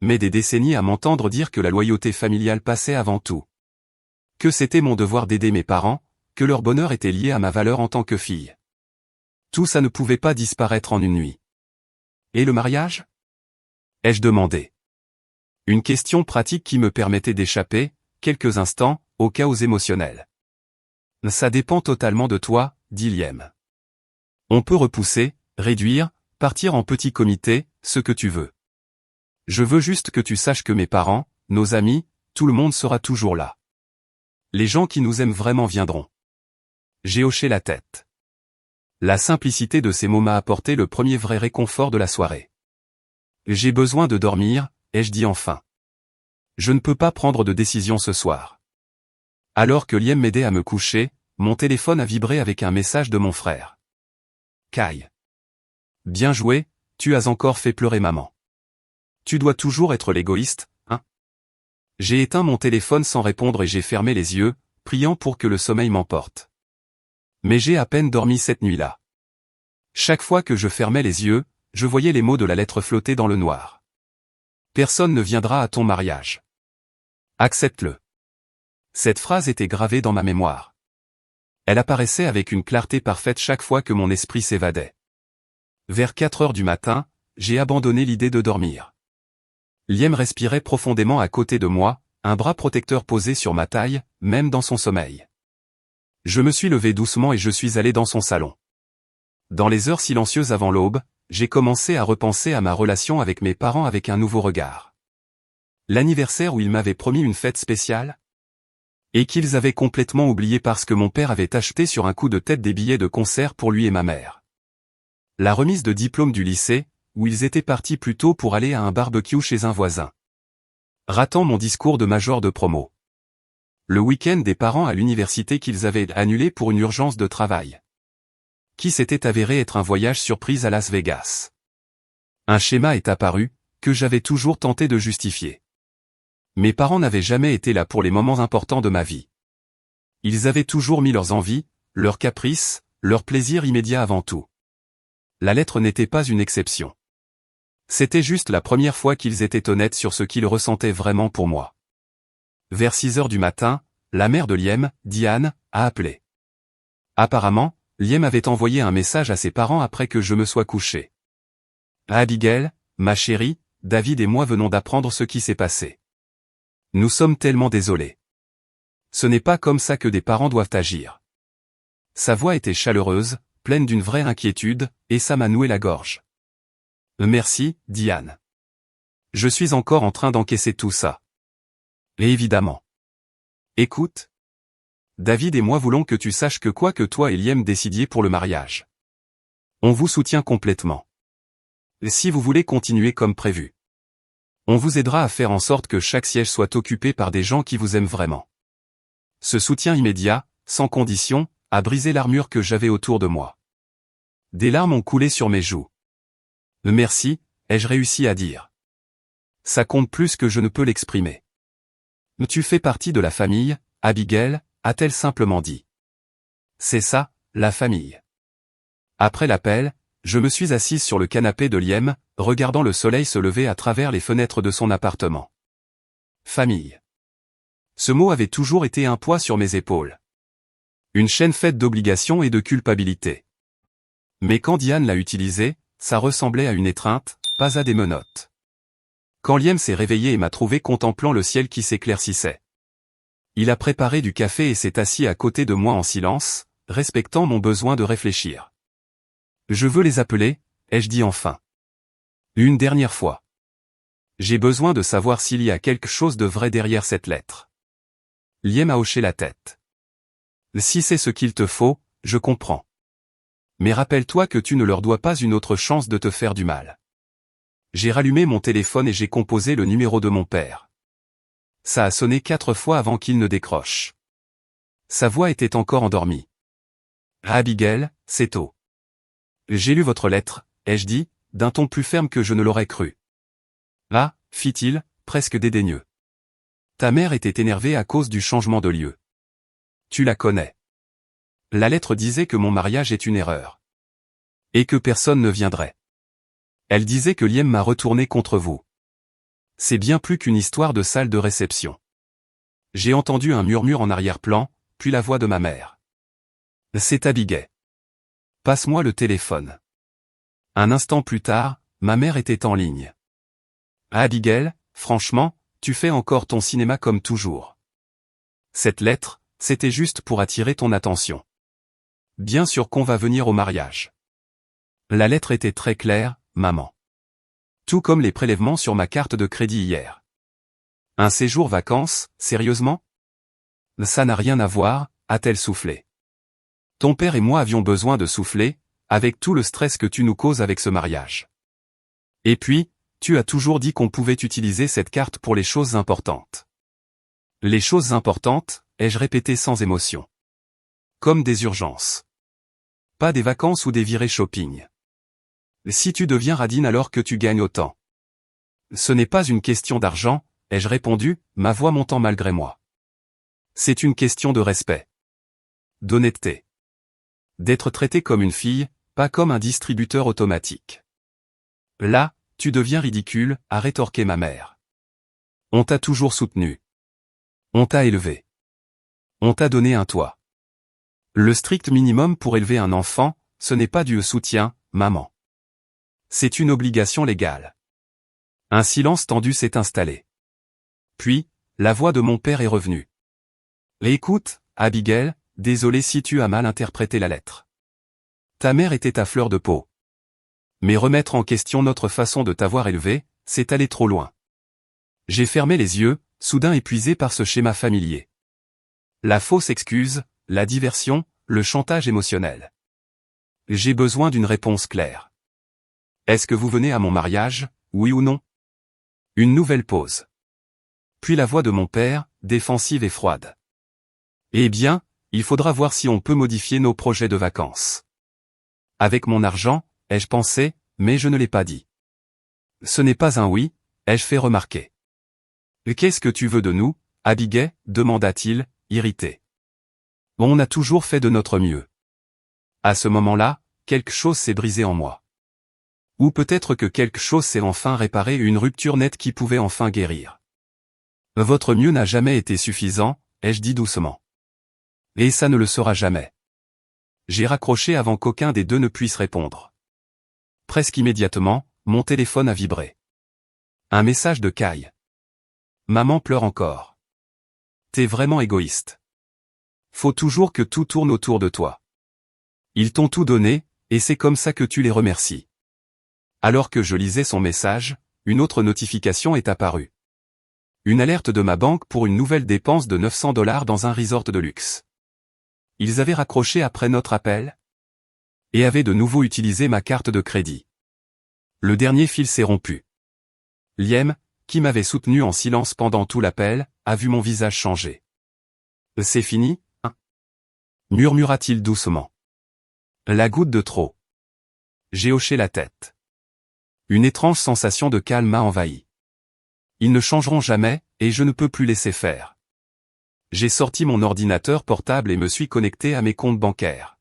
Mais des décennies à m'entendre dire que la loyauté familiale passait avant tout. Que c'était mon devoir d'aider mes parents, que leur bonheur était lié à ma valeur en tant que fille. Tout ça ne pouvait pas disparaître en une nuit. Et le mariage? Ai-je demandé. Une question pratique qui me permettait d'échapper, quelques instants, au chaos émotionnel. Ça dépend totalement de toi, dit Liam. On peut repousser, réduire, partir en petit comité, ce que tu veux. Je veux juste que tu saches que mes parents, nos amis, tout le monde sera toujours là. Les gens qui nous aiment vraiment viendront. J'ai hoché la tête. La simplicité de ces mots m'a apporté le premier vrai réconfort de la soirée. J'ai besoin de dormir, ai-je dit enfin. Je ne peux pas prendre de décision ce soir. Alors que Liam m'aidait à me coucher, mon téléphone a vibré avec un message de mon frère. Kai. Bien joué, tu as encore fait pleurer maman. Tu dois toujours être l'égoïste, hein? J'ai éteint mon téléphone sans répondre et j'ai fermé les yeux, priant pour que le sommeil m'emporte. Mais j'ai à peine dormi cette nuit-là. Chaque fois que je fermais les yeux, je voyais les mots de la lettre flotter dans le noir. Personne ne viendra à ton mariage. Accepte-le. Cette phrase était gravée dans ma mémoire. Elle apparaissait avec une clarté parfaite chaque fois que mon esprit s'évadait. Vers 4 heures du matin, j'ai abandonné l'idée de dormir. Liam respirait profondément à côté de moi, un bras protecteur posé sur ma taille, même dans son sommeil. Je me suis levé doucement et je suis allé dans son salon. Dans les heures silencieuses avant l'aube, j'ai commencé à repenser à ma relation avec mes parents avec un nouveau regard. L'anniversaire où ils m'avaient promis une fête spéciale? Et qu'ils avaient complètement oublié parce que mon père avait acheté sur un coup de tête des billets de concert pour lui et ma mère. La remise de diplôme du lycée, où ils étaient partis plus tôt pour aller à un barbecue chez un voisin. Ratant mon discours de major de promo. Le week-end des parents à l'université qu'ils avaient annulé pour une urgence de travail. Qui s'était avéré être un voyage surprise à Las Vegas. Un schéma est apparu, que j'avais toujours tenté de justifier. Mes parents n'avaient jamais été là pour les moments importants de ma vie. Ils avaient toujours mis leurs envies, leurs caprices, leurs plaisirs immédiats avant tout. La lettre n'était pas une exception. C'était juste la première fois qu'ils étaient honnêtes sur ce qu'ils ressentaient vraiment pour moi. Vers 6 heures du matin, la mère de Liam, Diane, a appelé. Apparemment, Liam avait envoyé un message à ses parents après que je me sois couché. Abigail, ma chérie, David et moi venons d'apprendre ce qui s'est passé. Nous sommes tellement désolés. Ce n'est pas comme ça que des parents doivent agir. Sa voix était chaleureuse, pleine d'une vraie inquiétude, et ça m'a noué la gorge. Merci, Diane. Je suis encore en train d'encaisser tout ça. Et évidemment. Écoute. David et moi voulons que tu saches que quoi que toi et Liam décidiez pour le mariage. On vous soutient complètement. Si vous voulez continuer comme prévu. On vous aidera à faire en sorte que chaque siège soit occupé par des gens qui vous aiment vraiment. Ce soutien immédiat, sans condition, a brisé l'armure que j'avais autour de moi. Des larmes ont coulé sur mes joues. Merci, ai-je réussi à dire. Ça compte plus que je ne peux l'exprimer. Tu fais partie de la famille, Abigail, a-t-elle simplement dit. C'est ça, la famille. Après l'appel, je me suis assise sur le canapé de Liam, regardant le soleil se lever à travers les fenêtres de son appartement. Famille. Ce mot avait toujours été un poids sur mes épaules. Une chaîne faite d'obligations et de culpabilité. Mais quand Diane l'a utilisé, ça ressemblait à une étreinte, pas à des menottes. Quand Liam s'est réveillé et m'a trouvé contemplant le ciel qui s'éclaircissait. Il a préparé du café et s'est assis à côté de moi en silence, respectant mon besoin de réfléchir. Je veux les appeler, ai-je dit enfin. Une dernière fois. J'ai besoin de savoir s'il y a quelque chose de vrai derrière cette lettre. Liam a hoché la tête. Si c'est ce qu'il te faut, je comprends. Mais rappelle-toi que tu ne leur dois pas une autre chance de te faire du mal. J'ai rallumé mon téléphone et j'ai composé le numéro de mon père. Ça a sonné 4 fois avant qu'il ne décroche. Sa voix était encore endormie. Abigail, c'est tôt. J'ai lu votre lettre, ai-je dit, d'un ton plus ferme que je ne l'aurais cru. Ah, fit-il, presque dédaigneux. Ta mère était énervée à cause du changement de lieu. Tu la connais. La lettre disait que mon mariage est une erreur. Et que personne ne viendrait. Elle disait que Liam m'a retourné contre vous. C'est bien plus qu'une histoire de salle de réception. J'ai entendu un murmure en arrière-plan, puis la voix de ma mère. C'est Abigail. Passe-moi le téléphone. Un instant plus tard, ma mère était en ligne. Abigail, franchement, tu fais encore ton cinéma comme toujours. Cette lettre, c'était juste pour attirer ton attention. Bien sûr qu'on va venir au mariage. La lettre était très claire, maman. Tout comme les prélèvements sur ma carte de crédit hier. Un séjour vacances, sérieusement? Ça n'a rien à voir, a-t-elle soufflé. Ton père et moi avions besoin de souffler, avec tout le stress que tu nous causes avec ce mariage. Et puis, tu as toujours dit qu'on pouvait utiliser cette carte pour les choses importantes. Les choses importantes, ai-je répété sans émotion. Comme des urgences. Pas des vacances ou des virées shopping. Si tu deviens radine alors que tu gagnes autant. Ce n'est pas une question d'argent, ai-je répondu, ma voix montant malgré moi. C'est une question de respect. D'honnêteté. D'être traité comme une fille, pas comme un distributeur automatique. Là, tu deviens ridicule, a rétorqué ma mère. On t'a toujours soutenu. On t'a élevé. On t'a donné un toit. Le strict minimum pour élever un enfant, ce n'est pas du soutien, maman. C'est une obligation légale. Un silence tendu s'est installé. Puis, la voix de mon père est revenue. Écoute, Abigail, désolé si tu as mal interprété la lettre. Ta mère était à fleur de peau. Mais remettre en question notre façon de t'avoir élevé, c'est aller trop loin. J'ai fermé les yeux, soudain épuisé par ce schéma familier. La fausse excuse, la diversion, le chantage émotionnel. J'ai besoin d'une réponse claire. Est-ce que vous venez à mon mariage, oui ou non? Une nouvelle pause. Puis la voix de mon père, défensive et froide. Eh bien, il faudra voir si on peut modifier nos projets de vacances. Avec mon argent, ai-je pensé, mais je ne l'ai pas dit. Ce n'est pas un oui, ai-je fait remarquer. Qu'est-ce que tu veux de nous, Abigail, demanda-t-il, irrité. On a toujours fait de notre mieux. À ce moment-là, quelque chose s'est brisé en moi. Ou peut-être que quelque chose s'est enfin réparé, une rupture nette qui pouvait enfin guérir. Votre mieux n'a jamais été suffisant, ai-je dit doucement. Et ça ne le sera jamais. J'ai raccroché avant qu'aucun des deux ne puisse répondre. Presque immédiatement, mon téléphone a vibré. Un message de Kai. Maman pleure encore. T'es vraiment égoïste. Faut toujours que tout tourne autour de toi. Ils t'ont tout donné, et c'est comme ça que tu les remercies. Alors que je lisais son message, une autre notification est apparue. Une alerte de ma banque pour une nouvelle dépense de $900 dans un resort de luxe. Ils avaient raccroché après notre appel et avaient de nouveau utilisé ma carte de crédit. Le dernier fil s'est rompu. Liam, qui m'avait soutenu en silence pendant tout l'appel, a vu mon visage changer. C'est fini, hein? Murmura-t-il doucement. La goutte de trop. J'ai hoché la tête. Une étrange sensation de calme m'a envahi. Ils ne changeront jamais, et je ne peux plus laisser faire. J'ai sorti mon ordinateur portable et me suis connecté à mes comptes bancaires.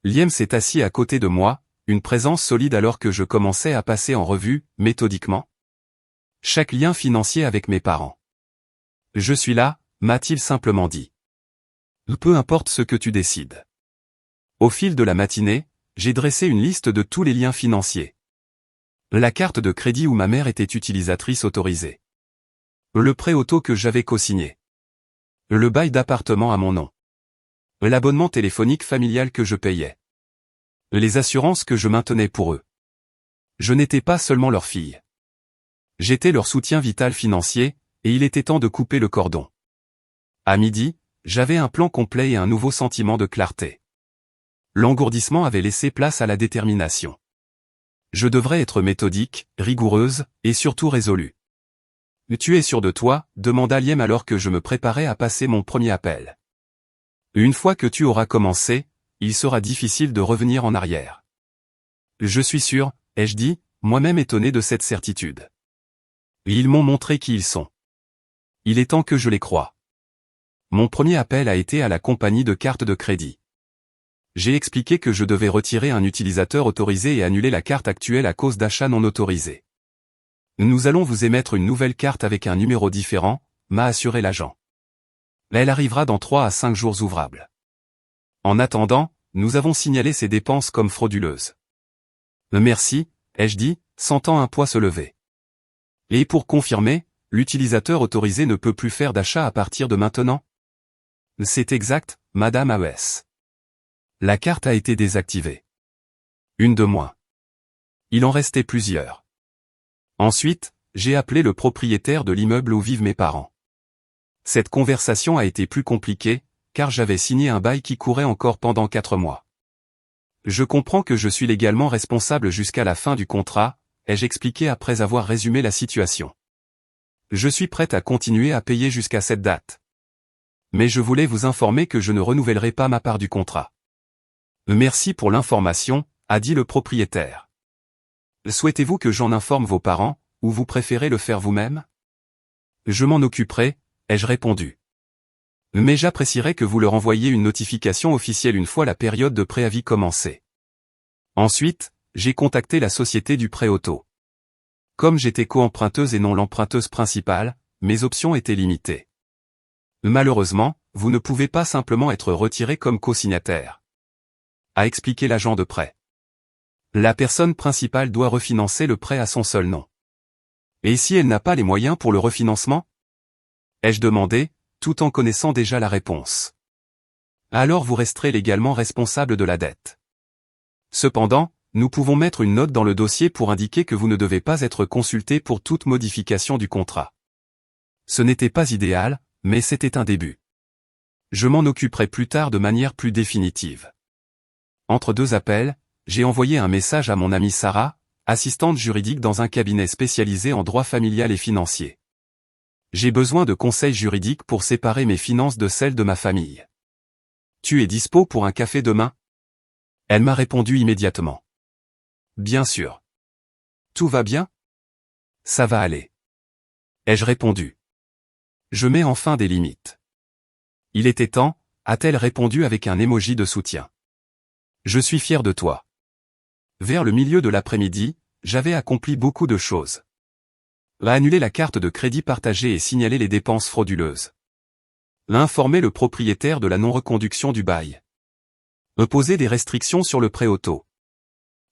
Liam s'est assis à côté de moi, une présence solide alors que je commençais à passer en revue, méthodiquement, chaque lien financier avec mes parents. Je suis là, m'a-t-il simplement dit. Peu importe ce que tu décides. Au fil de la matinée, j'ai dressé une liste de tous les liens financiers. La carte de crédit où ma mère était utilisatrice autorisée. Le prêt auto que j'avais co-signé. Le bail d'appartement à mon nom. L'abonnement téléphonique familial que je payais. Les assurances que je maintenais pour eux. Je n'étais pas seulement leur fille. J'étais leur soutien vital financier, et il était temps de couper le cordon. À midi, j'avais un plan complet et un nouveau sentiment de clarté. L'engourdissement avait laissé place à la détermination. Je devrais être méthodique, rigoureuse, et surtout résolue. Tu es sûr de toi, demanda Liam alors que je me préparais à passer mon premier appel. Une fois que tu auras commencé, il sera difficile de revenir en arrière. Je suis sûr, ai-je dit, moi-même étonné de cette certitude. Ils m'ont montré qui ils sont. Il est temps que je les croie. Mon premier appel a été à la compagnie de carte de crédit. J'ai expliqué que je devais retirer un utilisateur autorisé et annuler la carte actuelle à cause d'achats non autorisés. Nous allons vous émettre une nouvelle carte avec un numéro différent, m'a assuré l'agent. Elle arrivera dans 3 à 5 jours ouvrables. En attendant, nous avons signalé ces dépenses comme frauduleuses. Merci, ai-je dit, sentant un poids se lever. Et pour confirmer, l'utilisateur autorisé ne peut plus faire d'achat à partir de maintenant? C'est exact, Madame AES. La carte a été désactivée. Une de moins. Il en restait plusieurs. Ensuite, j'ai appelé le propriétaire de l'immeuble où vivent mes parents. Cette conversation a été plus compliquée, car j'avais signé un bail qui courait encore pendant 4 mois. Je comprends que je suis légalement responsable jusqu'à la fin du contrat, ai-je expliqué après avoir résumé la situation. Je suis prête à continuer à payer jusqu'à cette date. Mais je voulais vous informer que je ne renouvellerai pas ma part du contrat. Merci pour l'information, a dit le propriétaire. Souhaitez-vous que j'en informe vos parents, ou vous préférez le faire vous-même? Je m'en occuperai, ai-je répondu. Mais j'apprécierais que vous leur envoyiez une notification officielle une fois la période de préavis commencée. Ensuite, j'ai contacté la société du prêt auto. Comme j'étais co-emprunteuse et non l'emprunteuse principale, mes options étaient limitées. Malheureusement, vous ne pouvez pas simplement être retiré comme co-signataire, a expliqué l'agent de prêt. La personne principale doit refinancer le prêt à son seul nom. Et si elle n'a pas les moyens pour le refinancement? Ai-je demandé, tout en connaissant déjà la réponse. Alors vous resterez légalement responsable de la dette. Cependant, nous pouvons mettre une note dans le dossier pour indiquer que vous ne devez pas être consulté pour toute modification du contrat. Ce n'était pas idéal, mais c'était un début. Je m'en occuperai plus tard de manière plus définitive. Entre deux appels, j'ai envoyé un message à mon amie Sarah, assistante juridique dans un cabinet spécialisé en droit familial et financier. J'ai besoin de conseils juridiques pour séparer mes finances de celles de ma famille. Tu es dispo pour un café demain? Elle m'a répondu immédiatement. Bien sûr. Tout va bien? Ça va aller. Ai-je répondu. Je mets enfin des limites. Il était temps, a-t-elle répondu avec un emoji de soutien. Je suis fier de toi. Vers le milieu de l'après-midi, j'avais accompli beaucoup de choses. Annuler la carte de crédit partagée et signaler les dépenses frauduleuses. Informer le propriétaire de la non-reconduction du bail. Poser des restrictions sur le prêt auto.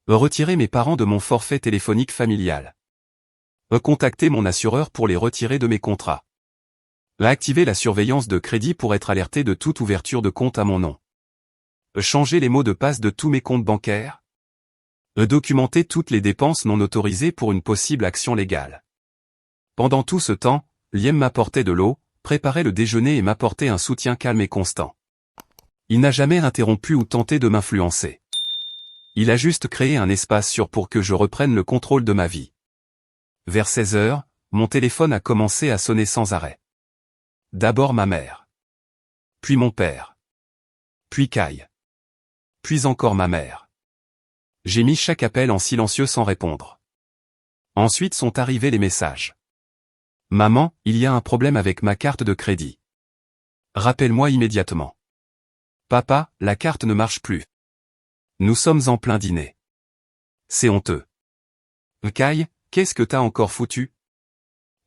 Retirer mes parents de mon forfait téléphonique familial. Contacter mon assureur pour les retirer de mes contrats. Activer la surveillance de crédit pour être alerté de toute ouverture de compte à mon nom. Changer les mots de passe de tous mes comptes bancaires. Documenter toutes les dépenses non autorisées pour une possible action légale. Pendant tout ce temps, Liam m'apportait de l'eau, préparait le déjeuner et m'apportait un soutien calme et constant. Il n'a jamais interrompu ou tenté de m'influencer. Il a juste créé un espace sûr pour que je reprenne le contrôle de ma vie. Vers 16 heures, mon téléphone a commencé à sonner sans arrêt. D'abord ma mère. Puis mon père. Puis Kai. Puis encore ma mère. J'ai mis chaque appel en silencieux sans répondre. Ensuite sont arrivés les messages. Maman, il y a un problème avec ma carte de crédit. Rappelle-moi immédiatement. Papa, la carte ne marche plus. Nous sommes en plein dîner. C'est honteux. Kai, qu'est-ce que t'as encore foutu?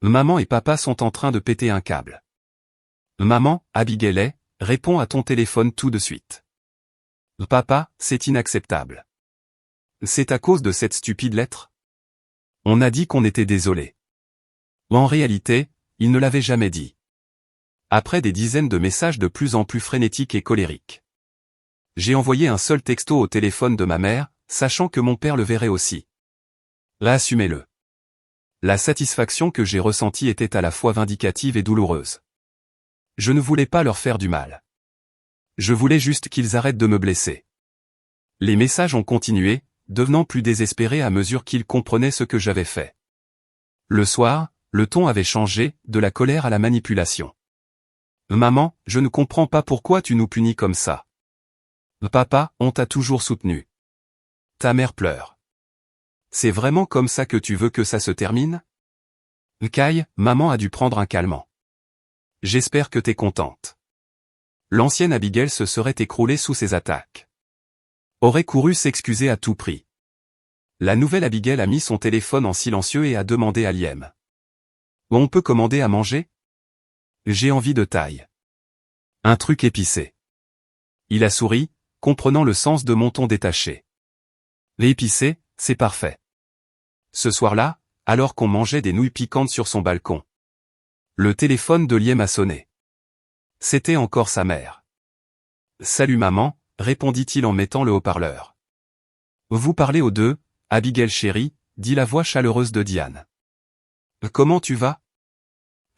Maman et papa sont en train de péter un câble. Maman, Abigail, réponds à ton téléphone tout de suite. Papa, c'est inacceptable. C'est à cause de cette stupide lettre? On a dit qu'on était désolé. En réalité, il ne l'avait jamais dit. Après des dizaines de messages de plus en plus frénétiques et colériques. J'ai envoyé un seul texto au téléphone de ma mère, sachant que mon père le verrait aussi. Assumez-le. La satisfaction que j'ai ressentie était à la fois vindicative et douloureuse. Je ne voulais pas leur faire du mal. Je voulais juste qu'ils arrêtent de me blesser. Les messages ont continué, devenant plus désespérés à mesure qu'ils comprenaient ce que j'avais fait. Le soir, le ton avait changé, de la colère à la manipulation. Maman, je ne comprends pas pourquoi tu nous punis comme ça. Papa, on t'a toujours soutenu. Ta mère pleure. C'est vraiment comme ça que tu veux que ça se termine? Kai, maman a dû prendre un calmant. J'espère que t'es contente. L'ancienne Abigail se serait écroulée sous ses attaques. Aurait couru s'excuser à tout prix. La nouvelle Abigail a mis son téléphone en silencieux et a demandé à Liam. On peut commander à manger? J'ai envie de taille. Un truc épicé. Il a souri, comprenant le sens de mon ton détaché. L'épicé, c'est parfait. Ce soir-là, alors qu'on mangeait des nouilles piquantes sur son balcon. Le téléphone de Liam a sonné. C'était encore sa mère. Salut maman, répondit-il en mettant le haut-parleur. Vous parlez aux deux, Abigail chérie, dit la voix chaleureuse de Diane. Comment tu vas?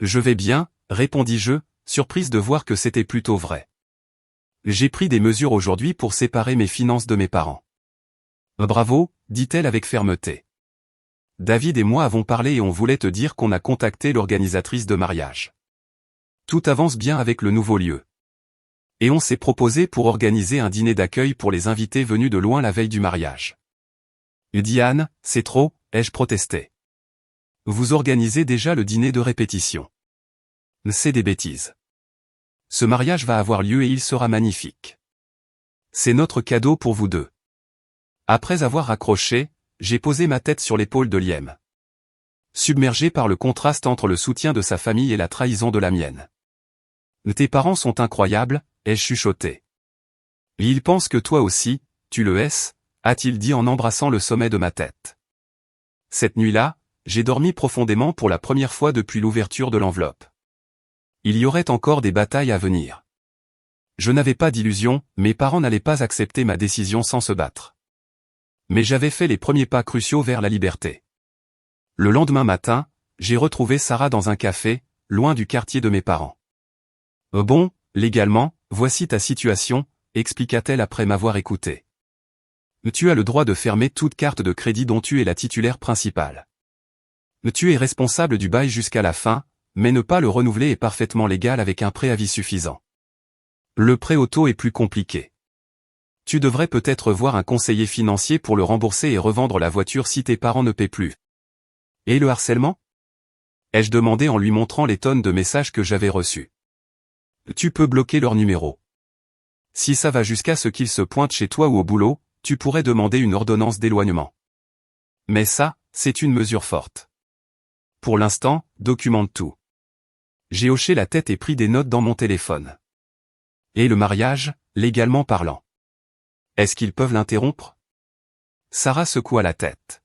Je vais bien, répondis-je, surprise de voir que c'était plutôt vrai. J'ai pris des mesures aujourd'hui pour séparer mes finances de mes parents. Bravo, dit-elle avec fermeté. David et moi avons parlé et on voulait te dire qu'on a contacté l'organisatrice de mariage. Tout avance bien avec le nouveau lieu. Et on s'est proposé pour organiser un dîner d'accueil pour les invités venus de loin la veille du mariage. Diane, c'est trop, ai-je protesté. Vous organisez déjà le dîner de répétition. C'est des bêtises. Ce mariage va avoir lieu et il sera magnifique. C'est notre cadeau pour vous deux. Après avoir raccroché, j'ai posé ma tête sur l'épaule de Liam. Submergé par le contraste entre le soutien de sa famille et la trahison de la mienne. Tes parents sont incroyables, ai-je chuchoté. Ils pensent que toi aussi, tu le es, a-t-il dit en embrassant le sommet de ma tête. Cette nuit-là, j'ai dormi profondément pour la première fois depuis l'ouverture de l'enveloppe. Il y aurait encore des batailles à venir. Je n'avais pas d'illusion, mes parents n'allaient pas accepter ma décision sans se battre. Mais j'avais fait les premiers pas cruciaux vers la liberté. Le lendemain matin, j'ai retrouvé Sarah dans un café, loin du quartier de mes parents. Bon, légalement, voici ta situation, expliqua-t-elle après m'avoir écouté. Tu as le droit de fermer toute carte de crédit dont tu es la titulaire principale. Tu es responsable du bail jusqu'à la fin, mais ne pas le renouveler est parfaitement légal avec un préavis suffisant. Le prêt auto est plus compliqué. Tu devrais peut-être voir un conseiller financier pour le rembourser et revendre la voiture si tes parents ne paient plus. Et le harcèlement ? Ai-je demandé en lui montrant les tonnes de messages que j'avais reçus. Tu peux bloquer leur numéro. Si ça va jusqu'à ce qu'ils se pointent chez toi ou au boulot, tu pourrais demander une ordonnance d'éloignement. Mais ça, c'est une mesure forte. Pour l'instant, documente tout. J'ai hoché la tête et pris des notes dans mon téléphone. Et le mariage, légalement parlant. Est-ce qu'ils peuvent l'interrompre ? Sarah secoua la tête.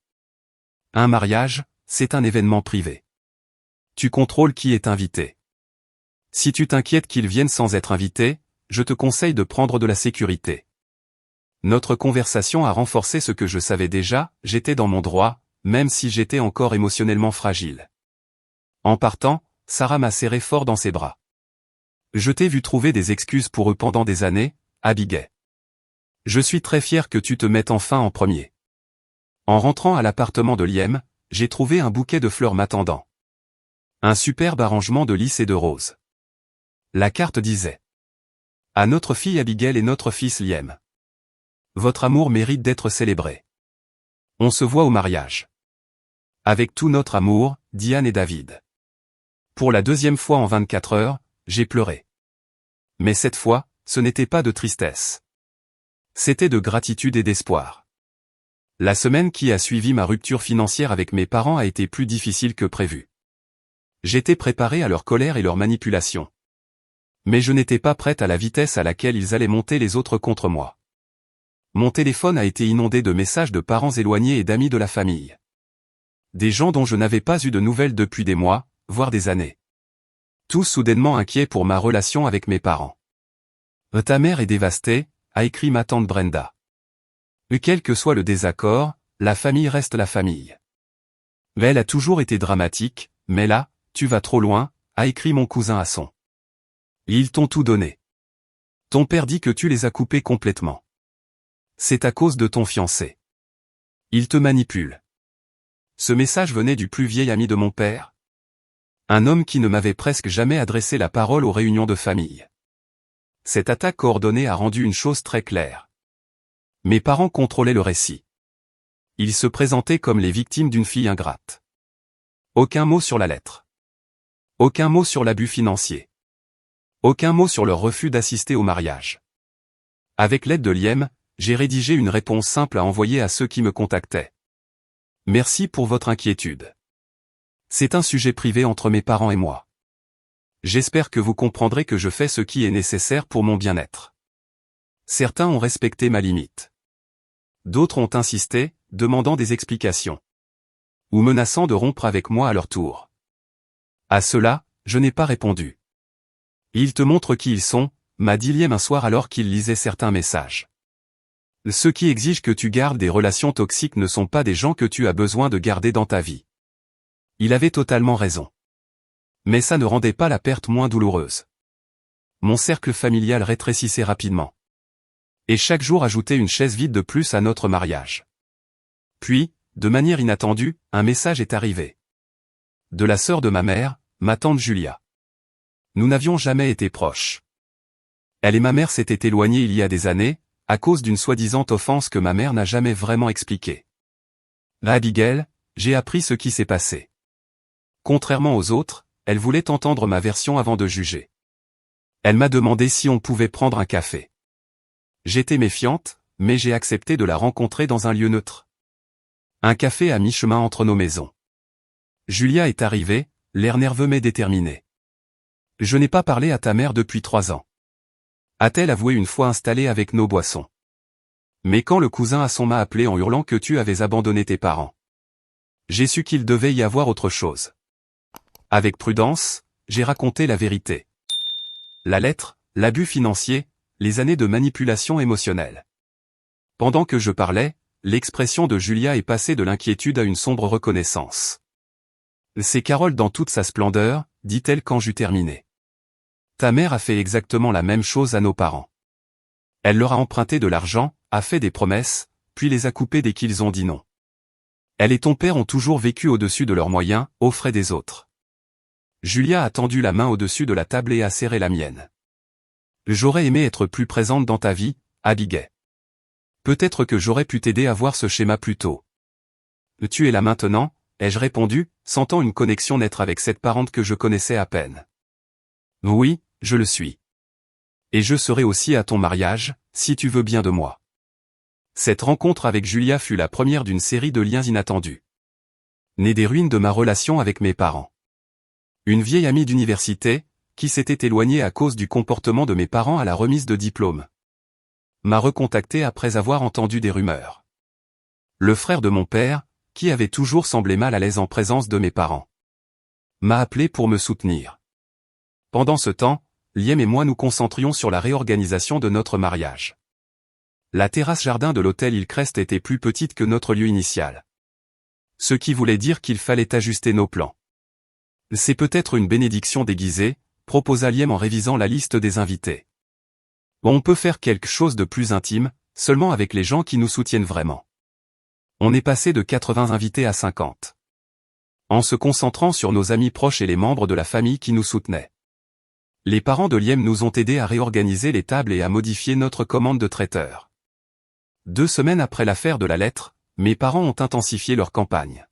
Un mariage, c'est un événement privé. Tu contrôles qui est invité. Si tu t'inquiètes qu'ils viennent sans être invités, je te conseille de prendre de la sécurité. Notre conversation a renforcé ce que je savais déjà, j'étais dans mon droit, même si j'étais encore émotionnellement fragile. En partant, Sarah m'a serré fort dans ses bras. Je t'ai vu trouver des excuses pour eux pendant des années, Abigail. Je suis très fier que tu te mettes enfin en premier. En rentrant à l'appartement de Liam, j'ai trouvé un bouquet de fleurs m'attendant. Un superbe arrangement de lys et de roses. La carte disait: à notre fille Abigail et notre fils Liam. Votre amour mérite d'être célébré. On se voit au mariage. Avec tout notre amour, Diane et David. Pour la deuxième fois en 24 heures, j'ai pleuré. Mais cette fois, ce n'était pas de tristesse. C'était de gratitude et d'espoir. La semaine qui a suivi ma rupture financière avec mes parents a été plus difficile que prévu. J'étais préparé à leur colère et leur manipulation. Mais je n'étais pas prête à la vitesse à laquelle ils allaient monter les autres contre moi. Mon téléphone a été inondé de messages de parents éloignés et d'amis de la famille. Des gens dont je n'avais pas eu de nouvelles depuis des mois, voire des années. Tous soudainement inquiets pour ma relation avec mes parents. « Ta mère est dévastée », a écrit ma tante Brenda. Quel que soit le désaccord, la famille reste la famille. Elle a toujours été dramatique, mais là, tu vas trop loin, a écrit mon cousin Hasson. Ils t'ont tout donné. Ton père dit que tu les as coupés complètement. C'est à cause de ton fiancé. Il te manipule. Ce message venait du plus vieil ami de mon père. Un homme qui ne m'avait presque jamais adressé la parole aux réunions de famille. Cette attaque coordonnée a rendu une chose très claire. Mes parents contrôlaient le récit. Ils se présentaient comme les victimes d'une fille ingrate. Aucun mot sur la lettre. Aucun mot sur l'abus financier. Aucun mot sur leur refus d'assister au mariage. Avec l'aide de Liam, j'ai rédigé une réponse simple à envoyer à ceux qui me contactaient. Merci pour votre inquiétude. C'est un sujet privé entre mes parents et moi. J'espère que vous comprendrez que je fais ce qui est nécessaire pour mon bien-être. Certains ont respecté ma limite. D'autres ont insisté, demandant des explications. Ou menaçant de rompre avec moi à leur tour. À cela, je n'ai pas répondu. Ils te montrent qui ils sont, m'a dit Liam un soir alors qu'il lisait certains messages. Ceux qui exigent que tu gardes des relations toxiques ne sont pas des gens que tu as besoin de garder dans ta vie. Il avait totalement raison. Mais ça ne rendait pas la perte moins douloureuse. Mon cercle familial rétrécissait rapidement. Et chaque jour ajoutait une chaise vide de plus à notre mariage. Puis, de manière inattendue, un message est arrivé. De la sœur de ma mère, ma tante Julia. Nous n'avions jamais été proches. Elle et ma mère s'étaient éloignées il y a des années, à cause d'une soi-disant offense que ma mère n'a jamais vraiment expliquée. À Abigail, j'ai appris ce qui s'est passé. Contrairement aux autres, elle voulait entendre ma version avant de juger. Elle m'a demandé si on pouvait prendre un café. J'étais méfiante, mais j'ai accepté de la rencontrer dans un lieu neutre. Un café à mi-chemin entre nos maisons. Julia est arrivée, l'air nerveux mais déterminé. Je n'ai pas parlé à ta mère depuis 3 ans. A-t-elle avoué une fois installée avec nos boissons. Mais quand le cousin Hasson m'a appelé en hurlant que tu avais abandonné tes parents. J'ai su qu'il devait y avoir autre chose. Avec prudence, j'ai raconté la vérité. La lettre, l'abus financier, les années de manipulation émotionnelle. Pendant que je parlais, l'expression de Julia est passée de l'inquiétude à une sombre reconnaissance. C'est Carole dans toute sa splendeur, dit-elle quand j'eus terminé. Ta mère a fait exactement la même chose à nos parents. Elle leur a emprunté de l'argent, a fait des promesses, puis les a coupés dès qu'ils ont dit non. Elle et ton père ont toujours vécu au-dessus de leurs moyens, aux frais des autres. Julia a tendu la main au-dessus de la table et a serré la mienne. J'aurais aimé être plus présente dans ta vie, Abigail. Peut-être que j'aurais pu t'aider à voir ce schéma plus tôt. Tu es là maintenant, ai-je répondu, sentant une connexion naître avec cette parente que je connaissais à peine. Oui, je le suis. Et je serai aussi à ton mariage, si tu veux bien de moi. Cette rencontre avec Julia fut la première d'une série de liens inattendus. Née des ruines de ma relation avec mes parents. Une vieille amie d'université, qui s'était éloignée à cause du comportement de mes parents à la remise de diplôme, m'a recontacté après avoir entendu des rumeurs. Le frère de mon père, qui avait toujours semblé mal à l'aise en présence de mes parents, m'a appelé pour me soutenir. Pendant ce temps, Liam et moi nous concentrions sur la réorganisation de notre mariage. La terrasse jardin de l'hôtel Hillcrest était plus petite que notre lieu initial. Ce qui voulait dire qu'il fallait ajuster nos plans. C'est peut-être une bénédiction déguisée, proposa Liam en révisant la liste des invités. On peut faire quelque chose de plus intime, seulement avec les gens qui nous soutiennent vraiment. On est passé de 80 invités à 50. En se concentrant sur nos amis proches et les membres de la famille qui nous soutenaient. Les parents de Liam nous ont aidés à réorganiser les tables et à modifier notre commande de traiteur. 2 semaines après l'affaire de la lettre, mes parents ont intensifié leur campagne.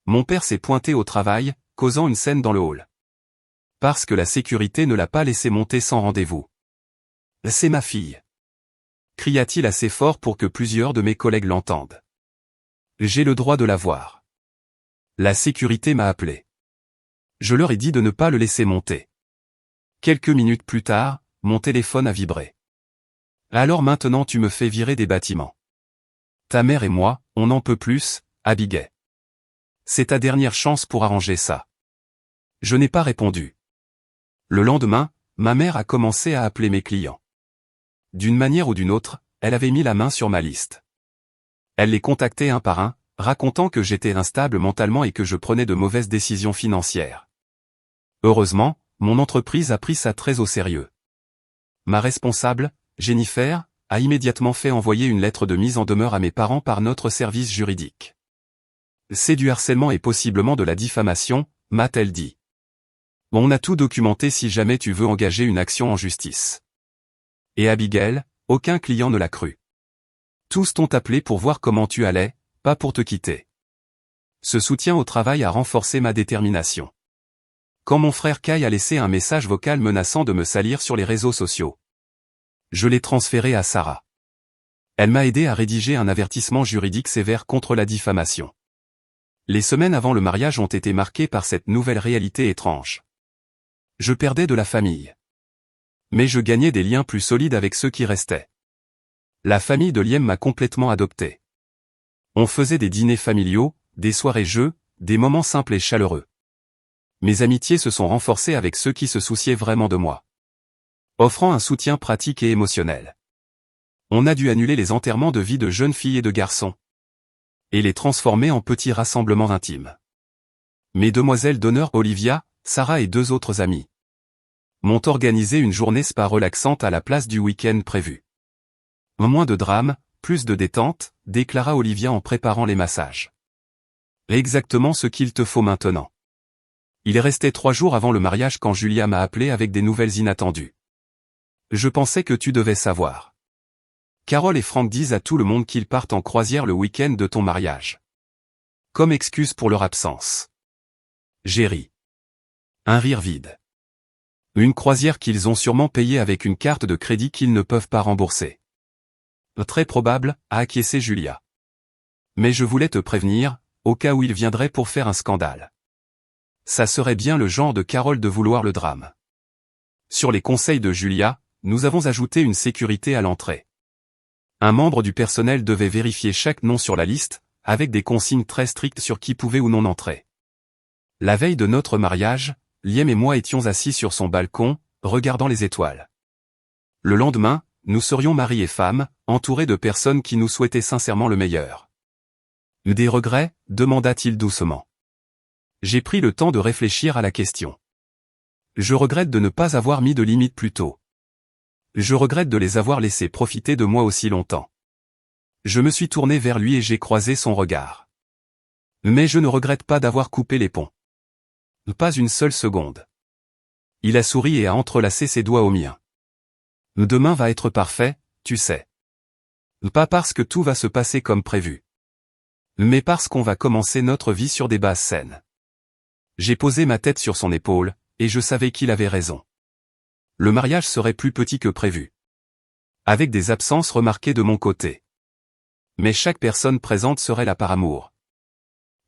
Mon père s'est pointé au travail, causant une scène dans le hall. Parce que la sécurité ne l'a pas laissé monter sans rendez-vous. C'est ma fille. Cria-t-il assez fort pour que plusieurs de mes collègues l'entendent. J'ai le droit de la voir. La sécurité m'a appelé. Je leur ai dit de ne pas le laisser monter. Quelques minutes plus tard, mon téléphone a vibré. Alors maintenant tu me fais virer des bâtiments. Ta mère et moi, on n'en peut plus, Abigail. C'est ta dernière chance pour arranger ça. Je n'ai pas répondu. Le lendemain, ma mère a commencé à appeler mes clients. D'une manière ou d'une autre, elle avait mis la main sur ma liste. Elle les contactait un par un, racontant que j'étais instable mentalement et que je prenais de mauvaises décisions financières. Heureusement, mon entreprise a pris ça très au sérieux. Ma responsable, Jennifer, a immédiatement fait envoyer une lettre de mise en demeure à mes parents par notre service juridique. C'est du harcèlement et possiblement de la diffamation, m'a-t-elle dit. On a tout documenté si jamais tu veux engager une action en justice. Et Abigail, aucun client ne l'a cru. Tous t'ont appelé pour voir comment tu allais, pas pour te quitter. Ce soutien au travail a renforcé ma détermination. Quand mon frère Kai a laissé un message vocal menaçant de me salir sur les réseaux sociaux, je l'ai transféré à Sarah. Elle m'a aidé à rédiger un avertissement juridique sévère contre la diffamation. Les semaines avant le mariage ont été marquées par cette nouvelle réalité étrange. Je perdais de la famille. Mais je gagnais des liens plus solides avec ceux qui restaient. La famille de Liam m'a complètement adopté. On faisait des dîners familiaux, des soirées-jeux, des moments simples et chaleureux. Mes amitiés se sont renforcées avec ceux qui se souciaient vraiment de moi, offrant un soutien pratique et émotionnel. On a dû annuler les enterrements de vie de jeunes filles et de garçons, et les transformer en petits rassemblements intimes. Mes demoiselles d'honneur Olivia, Sarah et 2 autres amies m'ont organisé une journée spa relaxante à la place du week-end prévu. Moins de drame, plus de détente, déclara Olivia en préparant les massages. Exactement ce qu'il te faut maintenant. Il restait 3 jours avant le mariage quand Julia m'a appelé avec des nouvelles inattendues. Je pensais que tu devais savoir. Carole et Frank disent à tout le monde qu'ils partent en croisière le week-end de ton mariage. Comme excuse pour leur absence. J'ai ri. Un rire vide. Une croisière qu'ils ont sûrement payée avec une carte de crédit qu'ils ne peuvent pas rembourser. Très probable, a acquiescé Julia. Mais je voulais te prévenir, au cas où il viendrait pour faire un scandale. Ça serait bien le genre de Carole de vouloir le drame. Sur les conseils de Julia, nous avons ajouté une sécurité à l'entrée. Un membre du personnel devait vérifier chaque nom sur la liste, avec des consignes très strictes sur qui pouvait ou non entrer. La veille de notre mariage, Liam et moi étions assis sur son balcon, regardant les étoiles. Le lendemain, nous serions mari et femme, entourés de personnes qui nous souhaitaient sincèrement le meilleur. Des regrets, demanda-t-il doucement. J'ai pris le temps de réfléchir à la question. Je regrette de ne pas avoir mis de limites plus tôt. Je regrette de les avoir laissés profiter de moi aussi longtemps. Je me suis tourné vers lui et j'ai croisé son regard. Mais je ne regrette pas d'avoir coupé les ponts. Pas une seule seconde. Il a souri et a entrelacé ses doigts aux miens. Demain va être parfait, tu sais. Pas parce que tout va se passer comme prévu. Mais parce qu'on va commencer notre vie sur des bases saines. J'ai posé ma tête sur son épaule, et je savais qu'il avait raison. Le mariage serait plus petit que prévu. Avec des absences remarquées de mon côté. Mais chaque personne présente serait là par amour.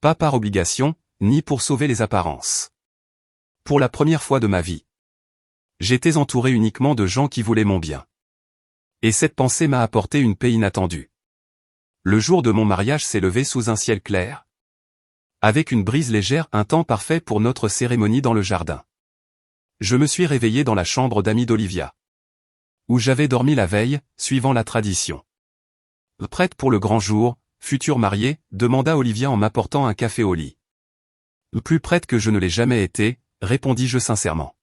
Pas par obligation, ni pour sauver les apparences. Pour la première fois de ma vie. J'étais entouré uniquement de gens qui voulaient mon bien. Et cette pensée m'a apporté une paix inattendue. Le jour de mon mariage s'est levé sous un ciel clair. Avec une brise légère, un temps parfait pour notre cérémonie dans le jardin. Je me suis réveillé dans la chambre d'amis d'Olivia. Où j'avais dormi la veille, suivant la tradition. Prête pour le grand jour, future mariée, demanda Olivia en m'apportant un café au lit. Plus prête que je ne l'ai jamais été, répondis-je sincèrement.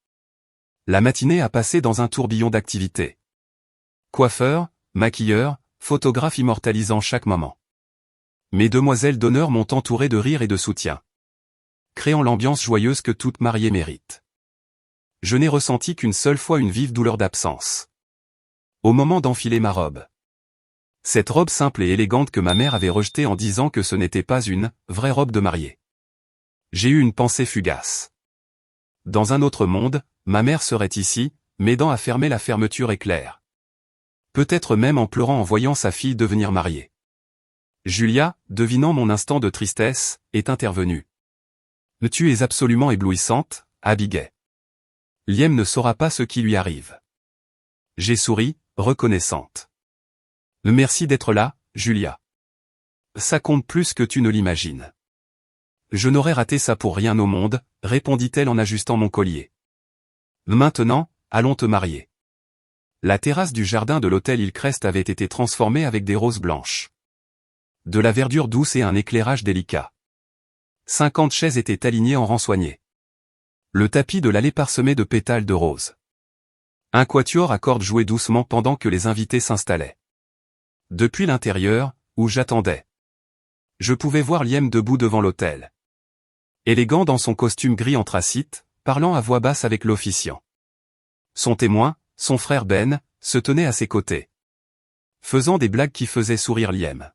La matinée a passé dans un tourbillon d'activités. Coiffeur, maquilleur, photographe immortalisant chaque moment. Mes demoiselles d'honneur m'ont entouré de rire et de soutien. Créant l'ambiance joyeuse que toute mariée mérite. Je n'ai ressenti qu'une seule fois une vive douleur d'absence. Au moment d'enfiler ma robe. Cette robe simple et élégante que ma mère avait rejetée en disant que ce n'était pas une vraie robe de mariée. J'ai eu une pensée fugace. Dans un autre monde, ma mère serait ici, m'aidant à fermer la fermeture éclair. Peut-être même en pleurant en voyant sa fille devenir mariée. Julia, devinant mon instant de tristesse, est intervenue. Tu es absolument éblouissante, Abigail. Liam ne saura pas ce qui lui arrive. J'ai souri, reconnaissante. Merci d'être là, Julia. Ça compte plus que tu ne l'imagines. Je n'aurais raté ça pour rien au monde, répondit-elle en ajustant mon collier. Maintenant, allons te marier. La terrasse du jardin de l'hôtel Hillcrest avait été transformée avec des roses blanches. De la verdure douce et un éclairage délicat. 50 chaises étaient alignées en rang soigné. Le tapis de l'allée parsemé de pétales de roses. Un quatuor à cordes jouait doucement pendant que les invités s'installaient. Depuis l'intérieur, où j'attendais. Je pouvais voir Liam debout devant l'autel. Élégant dans son costume gris anthracite, parlant à voix basse avec l'officiant. Son témoin, son frère Ben, se tenait à ses côtés. Faisant des blagues qui faisaient sourire Liam.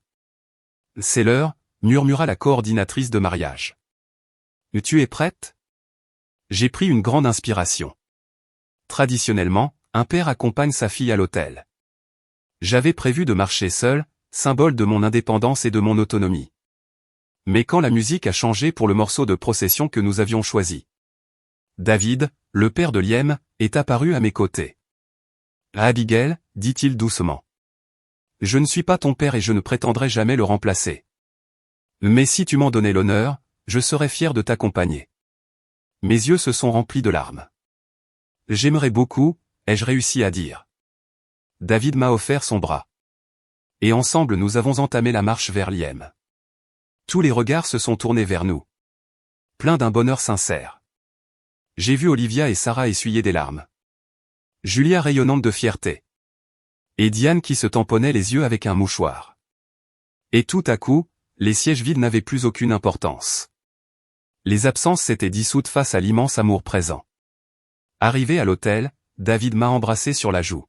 C'est l'heure, murmura la coordinatrice de mariage. Tu es prête? J'ai pris une grande inspiration. Traditionnellement, un père accompagne sa fille à l'autel. J'avais prévu de marcher seul, symbole de mon indépendance et de mon autonomie. Mais quand la musique a changé pour le morceau de procession que nous avions choisi. David, le père de Liam, est apparu à mes côtés. Abigail, dit-il doucement. Je ne suis pas ton père et je ne prétendrai jamais le remplacer. Mais si tu m'en donnais l'honneur, je serais fier de t'accompagner. Mes yeux se sont remplis de larmes. J'aimerais beaucoup, ai-je réussi à dire. David m'a offert son bras. Et ensemble nous avons entamé la marche vers Liam. Tous les regards se sont tournés vers nous. Plein d'un bonheur sincère. J'ai vu Olivia et Sarah essuyer des larmes. Julia rayonnante de fierté. Et Diane qui se tamponnait les yeux avec un mouchoir. Et tout à coup, les sièges vides n'avaient plus aucune importance. Les absences s'étaient dissoutes face à l'immense amour présent. Arrivé à l'hôtel, David m'a embrassé sur la joue.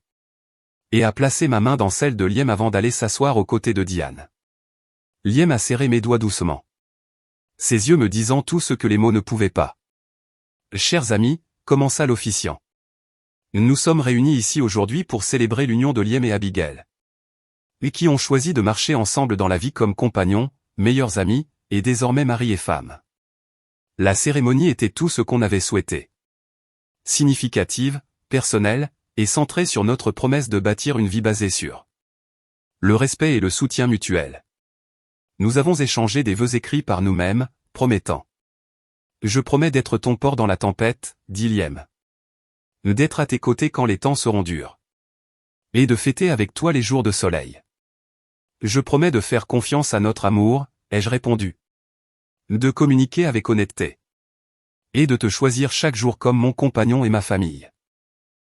Et a placé ma main dans celle de Liam avant d'aller s'asseoir aux côtés de Diane. Liam a serré mes doigts doucement. Ses yeux me disant tout ce que les mots ne pouvaient pas. Chers amis, commença l'officiant. Nous sommes réunis ici aujourd'hui pour célébrer l'union de Liam et Abigail. Et qui ont choisi de marcher ensemble dans la vie comme compagnons, meilleurs amis, et désormais mari et femme. La cérémonie était tout ce qu'on avait souhaité. Significative, personnelle, et centrée sur notre promesse de bâtir une vie basée sur le respect et le soutien mutuel. Nous avons échangé des vœux écrits par nous-mêmes, promettant. Je promets d'être ton port dans la tempête, dit Liam. D'être à tes côtés quand les temps seront durs. Et de fêter avec toi les jours de soleil. Je promets de faire confiance à notre amour, ai-je répondu. De communiquer avec honnêteté. Et de te choisir chaque jour comme mon compagnon et ma famille.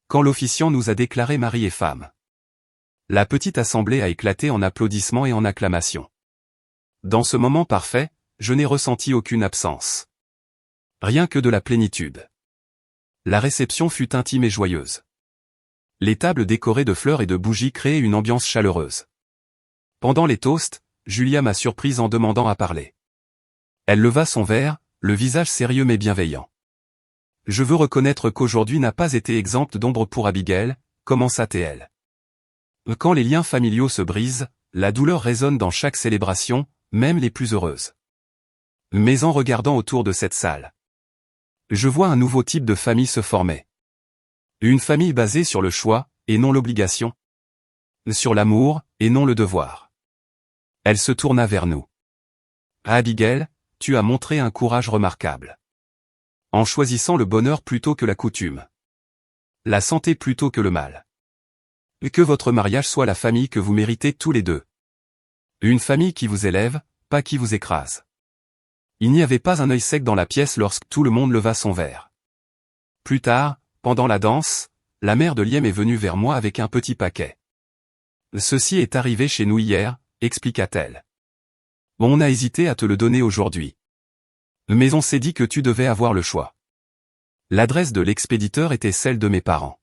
Quand l'officiant nous a déclarés mari et femme. La petite assemblée a éclaté en applaudissements et en acclamations. Dans ce moment parfait, je n'ai ressenti aucune absence. Rien que de la plénitude. La réception fut intime et joyeuse. Les tables décorées de fleurs et de bougies créaient une ambiance chaleureuse. Pendant les toasts, Julia m'a surprise en demandant à parler. Elle leva son verre, le visage sérieux mais bienveillant. Je veux reconnaître qu'aujourd'hui n'a pas été exempt d'ombre pour Abigail, commença-t-elle. Quand les liens familiaux se brisent, la douleur résonne dans chaque célébration, même les plus heureuses. Mais en regardant autour de cette salle, je vois un nouveau type de famille se former. Une famille basée sur le choix, et non l'obligation. Sur l'amour, et non le devoir. Elle se tourna vers nous. Abigail, tu as montré un courage remarquable. En choisissant le bonheur plutôt que la coutume. La santé plutôt que le mal. Que votre mariage soit la famille que vous méritez tous les deux. Une famille qui vous élève, pas qui vous écrase. Il n'y avait pas un œil sec dans la pièce lorsque tout le monde leva son verre. Plus tard, pendant la danse, la mère de Liam est venue vers moi avec un petit paquet. Ceci est arrivé chez nous hier, expliqua-t-elle. On a hésité à te le donner aujourd'hui. Mais on s'est dit que tu devais avoir le choix. L'adresse de l'expéditeur était celle de mes parents.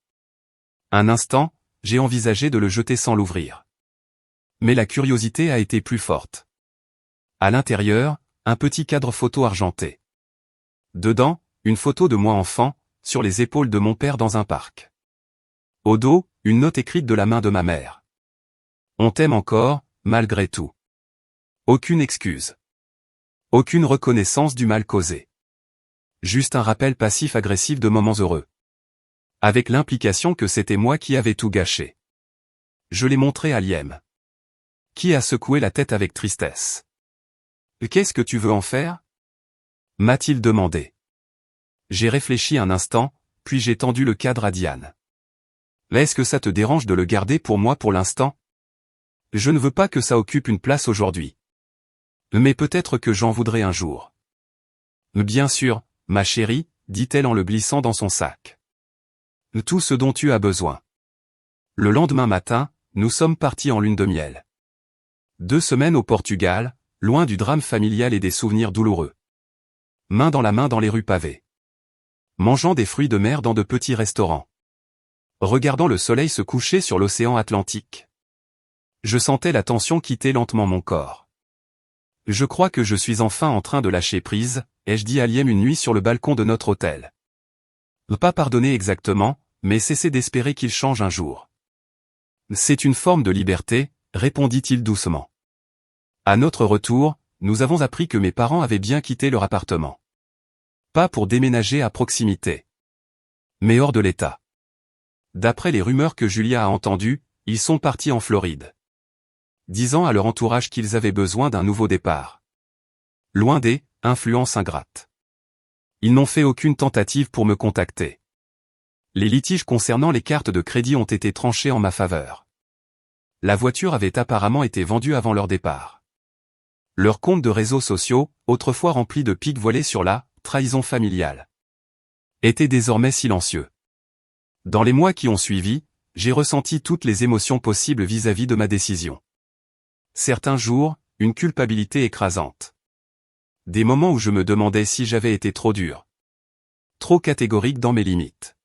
Un instant, j'ai envisagé de le jeter sans l'ouvrir. Mais la curiosité a été plus forte. À l'intérieur, un petit cadre photo argenté. Dedans, une photo de moi enfant, sur les épaules de mon père dans un parc. Au dos, une note écrite de la main de ma mère. On t'aime encore, malgré tout. Aucune excuse. Aucune reconnaissance du mal causé. Juste un rappel passif-agressif de moments heureux. Avec l'implication que c'était moi qui avais tout gâché. Je l'ai montré à Liam. Qui a secoué la tête avec tristesse. Qu'est-ce que tu veux en faire? M'a-t-il demandé. J'ai réfléchi un instant, puis j'ai tendu le cadre à Diane. Est-ce que ça te dérange de le garder pour moi pour l'instant? Je ne veux pas que ça occupe une place aujourd'hui. Mais peut-être que j'en voudrais un jour. Bien sûr, ma chérie, dit-elle en le glissant dans son sac. Tout ce dont tu as besoin. Le lendemain matin, nous sommes partis en lune de miel. 2 semaines au Portugal, loin du drame familial et des souvenirs douloureux. Main dans la main dans les rues pavées. Mangeant des fruits de mer dans de petits restaurants. Regardant le soleil se coucher sur l'océan Atlantique. Je sentais la tension quitter lentement mon corps. Je crois que je suis enfin en train de lâcher prise, ai-je dit à Liam une nuit sur le balcon de notre hôtel. Pas pardonner exactement, mais cesser d'espérer qu'il change un jour. C'est une forme de liberté, répondit-il doucement. À notre retour, nous avons appris que mes parents avaient bien quitté leur appartement. Pas pour déménager à proximité. Mais hors de l'État. D'après les rumeurs que Julia a entendues, ils sont partis en Floride. Disant à leur entourage qu'ils avaient besoin d'un nouveau départ. Loin des influences ingrates. Ils n'ont fait aucune tentative pour me contacter. Les litiges concernant les cartes de crédit ont été tranchés en ma faveur. La voiture avait apparemment été vendue avant leur départ. Leurs comptes de réseaux sociaux, autrefois remplis de pics voilés sur la trahison familiale, étaient désormais silencieux. Dans les mois qui ont suivi, j'ai ressenti toutes les émotions possibles vis-à-vis de ma décision. Certains jours, une culpabilité écrasante. Des moments où je me demandais si j'avais été trop dur. Trop catégorique dans mes limites.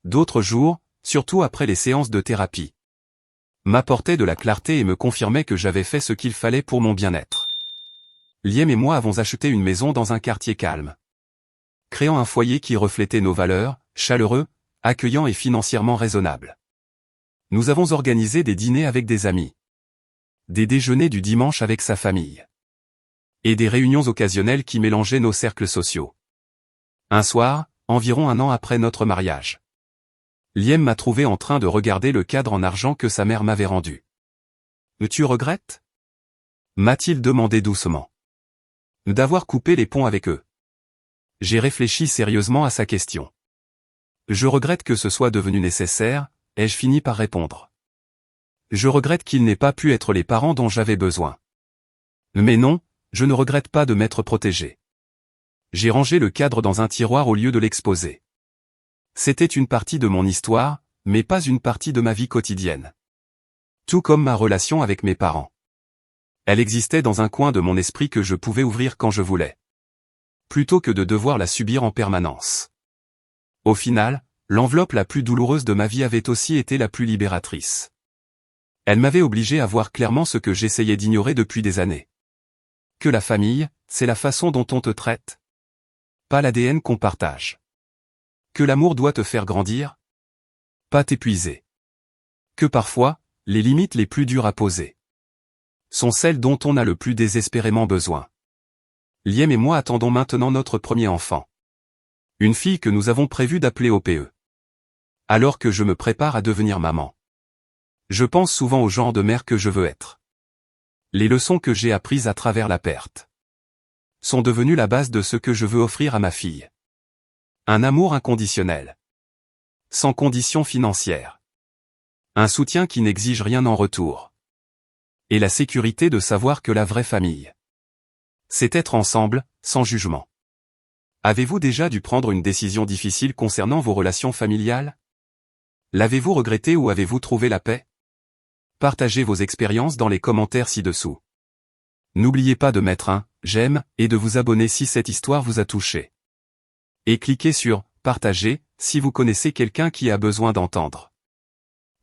D'autres jours, surtout après les séances de thérapie, m'apportaient de la clarté et me confirmaient que j'avais fait ce qu'il fallait pour mon bien-être. Liam et moi avons acheté une maison dans un quartier calme. Créant un foyer qui reflétait nos valeurs, chaleureux, accueillant et financièrement raisonnable. Nous avons organisé des dîners avec des amis. Des déjeuners du dimanche avec sa famille. Et des réunions occasionnelles qui mélangeaient nos cercles sociaux. Un soir, environ 1 an après notre mariage. Liam m'a trouvé en train de regarder le cadre en argent que sa mère m'avait rendu. « Tu regrettes ?» m'a-t-il demandé doucement. D'avoir coupé les ponts avec eux. J'ai réfléchi sérieusement à sa question. Je regrette que ce soit devenu nécessaire, ai-je fini par répondre. Je regrette qu'ils n'aient pas pu être les parents dont j'avais besoin. Mais non, je ne regrette pas de m'être protégé. J'ai rangé le cadre dans un tiroir au lieu de l'exposer. C'était une partie de mon histoire, mais pas une partie de ma vie quotidienne. Tout comme ma relation avec mes parents. Elle existait dans un coin de mon esprit que je pouvais ouvrir quand je voulais. Plutôt que de devoir la subir en permanence. Au final, l'enveloppe la plus douloureuse de ma vie avait aussi été la plus libératrice. Elle m'avait obligé à voir clairement ce que j'essayais d'ignorer depuis des années. Que la famille, c'est la façon dont on te traite. Pas l'ADN qu'on partage. Que l'amour doit te faire grandir. Pas t'épuiser. Que parfois, les limites les plus dures à poser sont celles dont on a le plus désespérément besoin. Liem et moi attendons maintenant notre premier enfant. Une fille que nous avons prévu d'appeler OPE. Alors que je me prépare à devenir maman. Je pense souvent au genre de mère que je veux être. Les leçons que j'ai apprises à travers la perte sont devenues la base de ce que je veux offrir à ma fille. Un amour inconditionnel. Sans condition financière. Un soutien qui n'exige rien en retour. Et la sécurité de savoir que la vraie famille, c'est être ensemble, sans jugement. Avez-vous déjà dû prendre une décision difficile concernant vos relations familiales? L'avez-vous regretté ou avez-vous trouvé la paix? Partagez vos expériences dans les commentaires ci-dessous. N'oubliez pas de mettre un « j'aime » et de vous abonner si cette histoire vous a touché. Et cliquez sur « partager » si vous connaissez quelqu'un qui a besoin d'entendre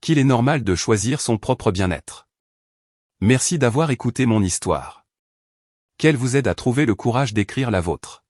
qu'il est normal de choisir son propre bien-être. Merci d'avoir écouté mon histoire. Qu'elle vous aide à trouver le courage d'écrire la vôtre.